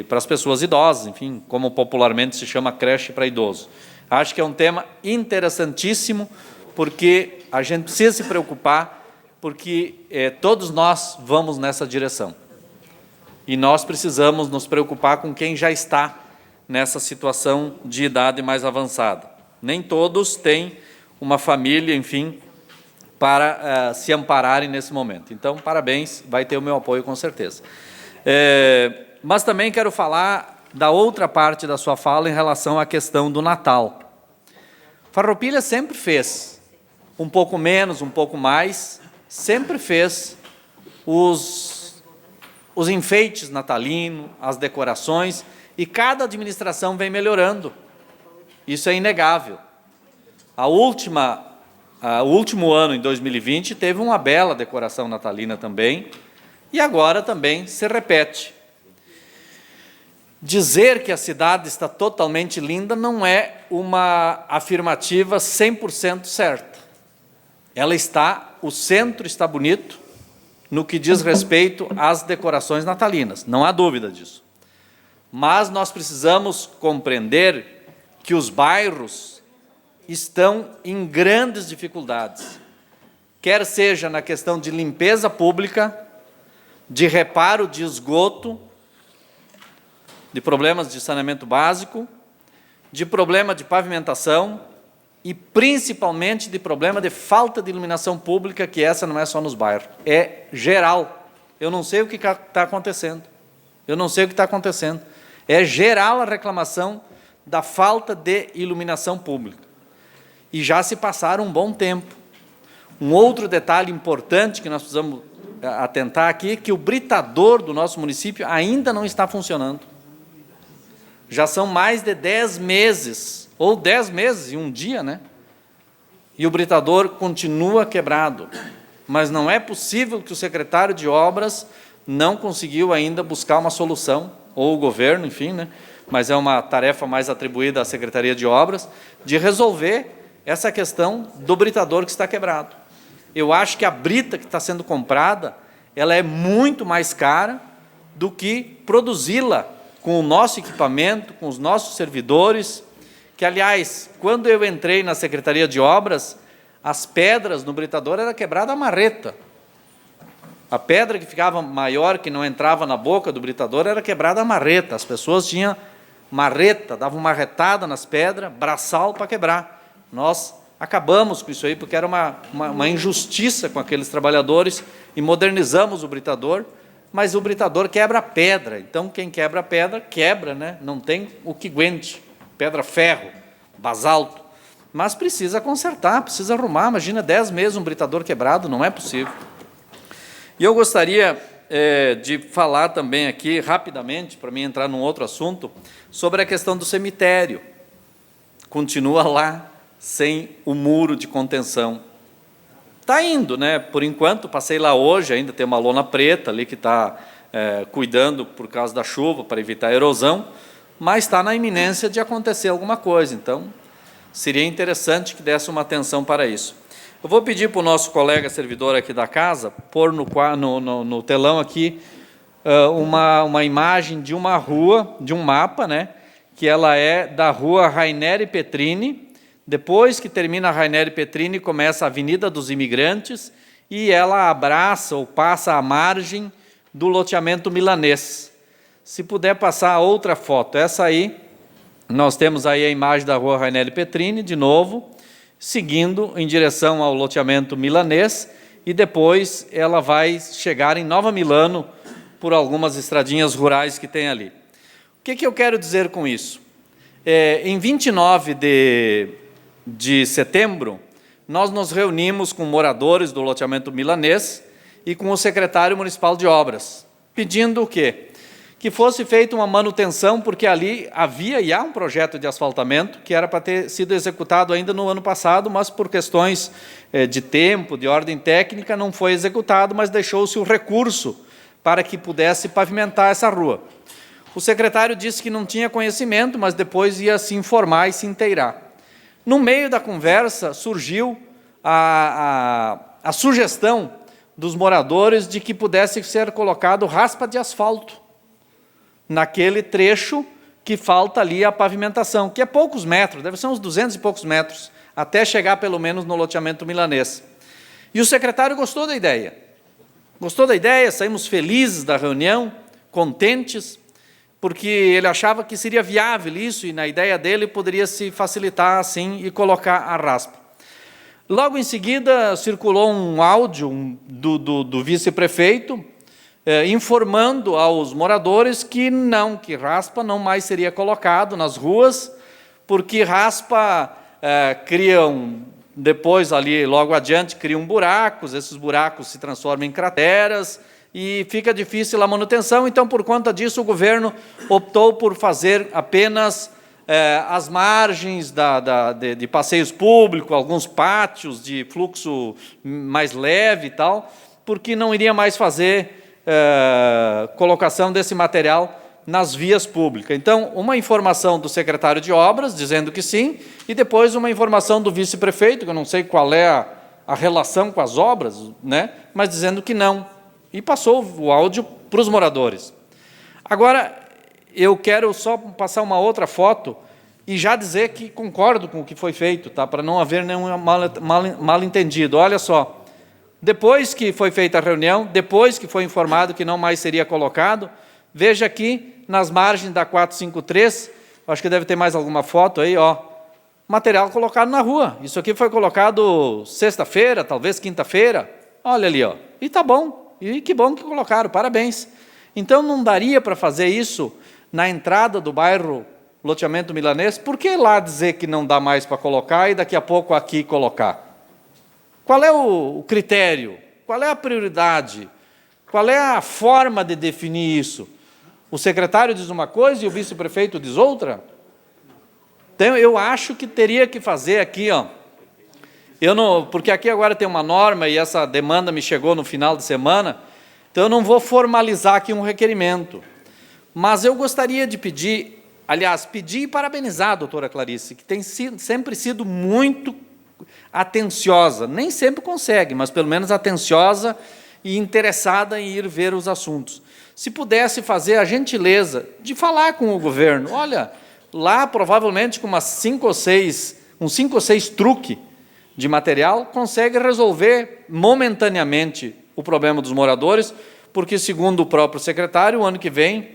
para as pessoas idosas, enfim, como popularmente se chama, creche para idosos. Acho que é um tema interessantíssimo, porque a gente precisa se preocupar, porque todos nós vamos nessa direção. E nós precisamos nos preocupar com quem já está nessa situação de idade mais avançada. Nem todos têm uma família, enfim, para se ampararem nesse momento. Então, parabéns, vai ter o meu apoio com certeza. Mas também quero falar da outra parte da sua fala em relação à questão do Natal. Farroupilha sempre fez, um pouco menos, um pouco mais, sempre fez os enfeites natalinos, as decorações, e cada administração vem melhorando. Isso é inegável. O último ano, em 2020, teve uma bela decoração natalina também, e agora também se repete. Dizer que a cidade está totalmente linda não é uma afirmativa 100% certa. O centro está bonito no que diz respeito às decorações natalinas, não há dúvida disso. Mas nós precisamos compreender que os bairros estão em grandes dificuldades, quer seja na questão de limpeza pública, de reparo de esgoto, de problemas de saneamento básico, de problema de pavimentação e, principalmente, de problema de falta de iluminação pública, que essa não é só nos bairros, é geral. Eu não sei o que está acontecendo. É geral a reclamação da falta de iluminação pública. E já se passaram um bom tempo. Um outro detalhe importante que nós precisamos atentar aqui é que o britador do nosso município ainda não está funcionando. Já são mais de 10 meses, ou 10 meses e um dia, E o britador continua quebrado. Mas não é possível que o secretário de obras não conseguiu ainda buscar uma solução, ou o governo, enfim, mas é uma tarefa mais atribuída à Secretaria de Obras, de resolver essa questão do britador que está quebrado. Eu acho que a brita que está sendo comprada, ela é muito mais cara do que produzi-la com o nosso equipamento, com os nossos servidores, que, aliás, quando eu entrei na Secretaria de Obras, as pedras no britador era quebrada a marreta. A pedra que ficava maior, que não entrava na boca do britador, era quebrada a marreta. As pessoas tinham marreta, davam marretada nas pedras, braçal para quebrar. Nós acabamos com isso aí, porque era uma injustiça com aqueles trabalhadores, e modernizamos o britador, mas o britador quebra a pedra. Então, quem quebra a pedra, quebra, né? Não tem o que aguente. Pedra, ferro, basalto. Mas precisa consertar, precisa arrumar. Imagina 10 meses um britador quebrado, não é possível. E eu gostaria de falar também aqui, rapidamente, para mim entrar num outro assunto, sobre a questão do cemitério. Continua lá, sem o muro de contenção. Está indo, né? Por enquanto, passei lá hoje, ainda tem uma lona preta ali que está cuidando por causa da chuva, para evitar a erosão, mas está na iminência de acontecer alguma coisa. Então, seria interessante que desse uma atenção para isso. Eu vou pedir para o nosso colega servidor aqui da casa pôr no telão aqui uma imagem de uma rua, de um mapa, né? Que ela é da rua Raineri Petrini. Depois que termina a Raineri Petrini, começa a Avenida dos Imigrantes e ela abraça ou passa à margem do loteamento milanês. Se puder passar outra foto, essa aí, nós temos aí a imagem da rua Raineri Petrini, de novo, seguindo em direção ao loteamento milanês, e depois ela vai chegar em Nova Milano por algumas estradinhas rurais que tem ali. O que eu quero dizer com isso? Em 29 de setembro, nós nos reunimos com moradores do loteamento milanês e com o secretário municipal de obras, pedindo o quê? Que fosse feita uma manutenção, porque ali havia e há um projeto de asfaltamento que era para ter sido executado ainda no ano passado, mas por questões de tempo, de ordem técnica, não foi executado, mas deixou-se o recurso para que pudesse pavimentar essa rua. O secretário disse que não tinha conhecimento, mas depois ia se informar e se inteirar. No meio da conversa, surgiu a sugestão dos moradores de que pudesse ser colocado raspa de asfalto naquele trecho que falta ali a pavimentação, que é poucos metros, deve ser uns 200 e poucos metros, até chegar pelo menos no loteamento milanês. E o secretário gostou da ideia. Gostou da ideia, saímos felizes da reunião, contentes, porque ele achava que seria viável isso, e na ideia dele poderia se facilitar assim e colocar a raspa. Logo em seguida, circulou um áudio do vice-prefeito, informando aos moradores que raspa não mais seria colocado nas ruas, porque raspa criam, depois ali, logo adiante, criam buracos, esses buracos se transformam em crateras, e fica difícil a manutenção. Então, por conta disso, o governo optou por fazer apenas as margens de passeios públicos, alguns pátios de fluxo mais leve e tal, porque não iria mais fazer colocação desse material nas vias públicas. Então, uma informação do secretário de obras, dizendo que sim, e depois uma informação do vice-prefeito, que eu não sei qual é a relação com as obras, né, mas dizendo que não. E passou o áudio para os moradores. Agora, eu quero só passar uma outra foto e já dizer que concordo com o que foi feito, tá? Para não haver nenhum mal-entendido. Olha só, depois que foi feita a reunião, depois que foi informado que não mais seria colocado, veja aqui nas margens da 453, acho que deve ter mais alguma foto aí, ó, material colocado na rua. Isso aqui foi colocado sexta-feira, talvez quinta-feira. Olha ali, ó. E tá bom. E que bom que colocaram, parabéns. Então, não daria para fazer isso na entrada do bairro Loteamento Milanês? Por que lá dizer que não dá mais para colocar e daqui a pouco aqui colocar? Qual é o critério? Qual é a prioridade? Qual é a forma de definir isso? O secretário diz uma coisa e o vice-prefeito diz outra? Então, eu acho que teria que fazer aqui, ó, porque aqui agora tem uma norma e essa demanda me chegou no final de semana, então eu não vou formalizar aqui um requerimento. Mas eu gostaria de pedir, aliás, pedir e parabenizar a doutora Clarice, que tem sempre sido muito atenciosa, nem sempre consegue, mas pelo menos atenciosa e interessada em ir ver os assuntos. Se pudesse fazer a gentileza de falar com o governo, olha, lá provavelmente com umas 5 ou 6 truques de material, consegue resolver momentaneamente o problema dos moradores, porque, segundo o próprio secretário, o ano que vem,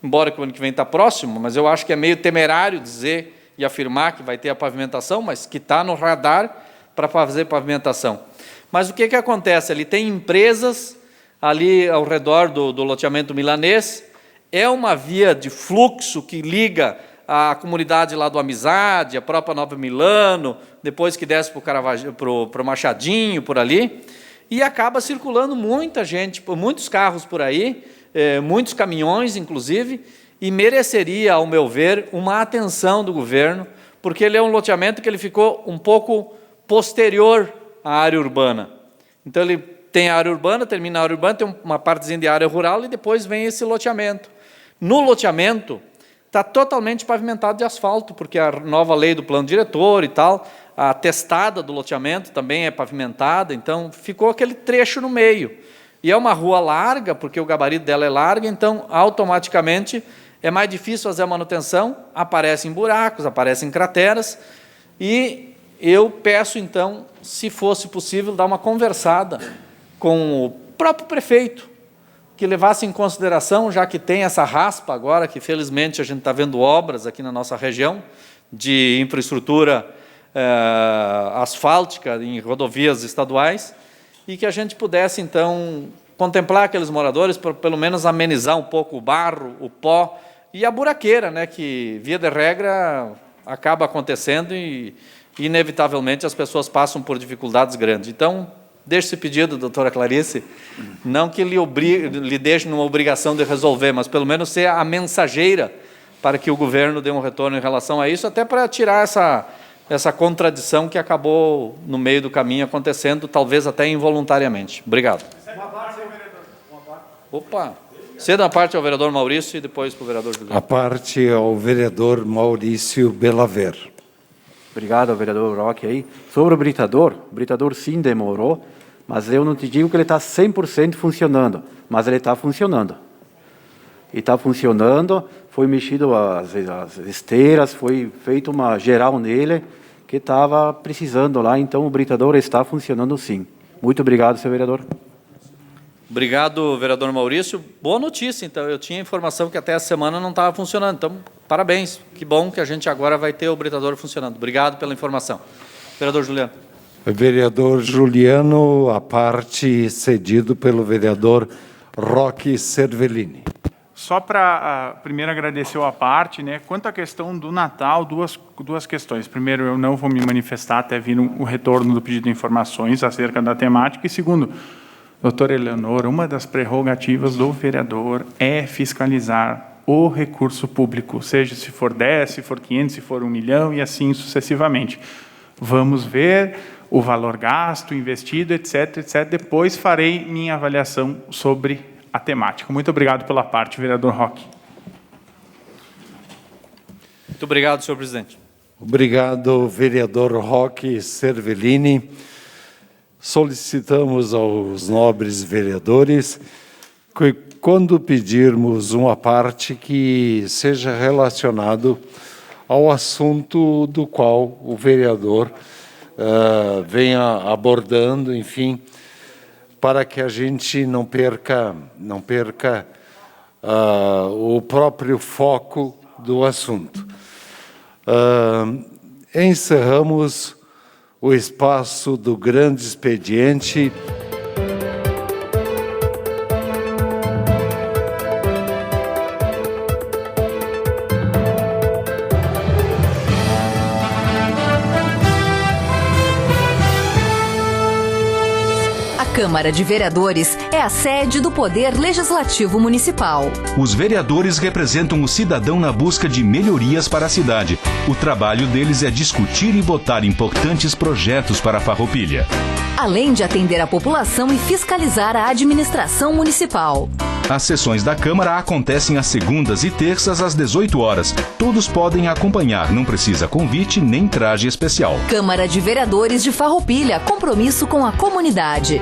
embora que o ano que vem está próximo, mas eu acho que é meio temerário dizer e afirmar que vai ter a pavimentação, mas que está no radar para fazer pavimentação. Mas o que acontece? Ali tem empresas ali ao redor do loteamento milanês, é uma via de fluxo que liga a comunidade lá do Amizade, a própria Nova Milano, depois que desce para o Machadinho, por ali, e acaba circulando muita gente, muitos carros por aí, muitos caminhões, inclusive, e mereceria, ao meu ver, uma atenção do governo, porque ele é um loteamento que ele ficou um pouco posterior à área urbana. Então, ele tem a área urbana, termina a área urbana, tem uma partezinha de área rural e depois vem esse loteamento. No loteamento, está totalmente pavimentado de asfalto, porque a nova lei do plano diretor e tal, a testada do loteamento também é pavimentada, então ficou aquele trecho no meio. E é uma rua larga, porque o gabarito dela é largo, então automaticamente é mais difícil fazer a manutenção, aparecem buracos, aparecem crateras, e eu peço então, se fosse possível, dar uma conversada com o próprio prefeito, que levasse em consideração, já que tem essa raspa agora, que felizmente a gente está vendo obras aqui na nossa região, de infraestrutura asfáltica em rodovias estaduais, e que a gente pudesse, então, contemplar aqueles moradores, para pelo menos amenizar um pouco o barro, o pó e a buraqueira, né, que, via de regra, acaba acontecendo e, inevitavelmente, as pessoas passam por dificuldades grandes. Então, deixe esse pedido, doutora Clarice, não que lhe deixe numa obrigação de resolver, mas pelo menos ser a mensageira para que o governo dê um retorno em relação a isso, até para tirar essa contradição que acabou no meio do caminho acontecendo, talvez até involuntariamente. Obrigado. Opa! Ceda a parte ao vereador Maurício e depois para o vereador Juliano. A parte ao vereador Maurício Belaver. Obrigado, vereador Roque. Aí. Sobre o britador sim demorou, mas eu não te digo que ele está 100% funcionando, mas ele está funcionando. E está funcionando, foi mexido as esteiras, foi feito uma geral nele, que estava precisando lá, então o britador está funcionando sim. Muito obrigado, senhor vereador. Obrigado, vereador Maurício. Boa notícia, então. Eu tinha informação que até a semana não estava funcionando. Então, parabéns. Que bom que a gente agora vai ter o britador funcionando. Obrigado pela informação. Vereador Juliano. Vereador Juliano, a parte cedido pelo vereador Roque Cervellini. Só para primeiro agradecer a parte, né? Quanto à questão do Natal, duas questões. Primeiro, eu não vou me manifestar até vir o retorno do pedido de informações acerca da temática. E segundo, doutora Eleonora, uma das prerrogativas do vereador é fiscalizar o recurso público, seja se for 10, se for 500, se for 1 milhão e assim sucessivamente. Vamos ver o valor gasto, investido, etc, etc. Depois farei minha avaliação sobre a temática. Muito obrigado pela parte, vereador Roque. Muito obrigado, senhor presidente. Obrigado, vereador Roque Cervellini. Solicitamos aos nobres vereadores que, quando pedirmos uma parte, que seja relacionado ao assunto do qual o vereador venha abordando, enfim, para que a gente não perca o próprio foco do assunto. Encerramos o espaço do grande expediente. A Câmara de Vereadores é a sede do Poder Legislativo Municipal. Os vereadores representam o cidadão na busca de melhorias para a cidade. O trabalho deles é discutir e votar importantes projetos para a Farroupilha. Além de atender a população e fiscalizar a administração municipal. As sessões da Câmara acontecem às segundas e terças às 18 horas. Todos podem acompanhar, não precisa convite nem traje especial. Câmara de Vereadores de Farroupilha, compromisso com a comunidade.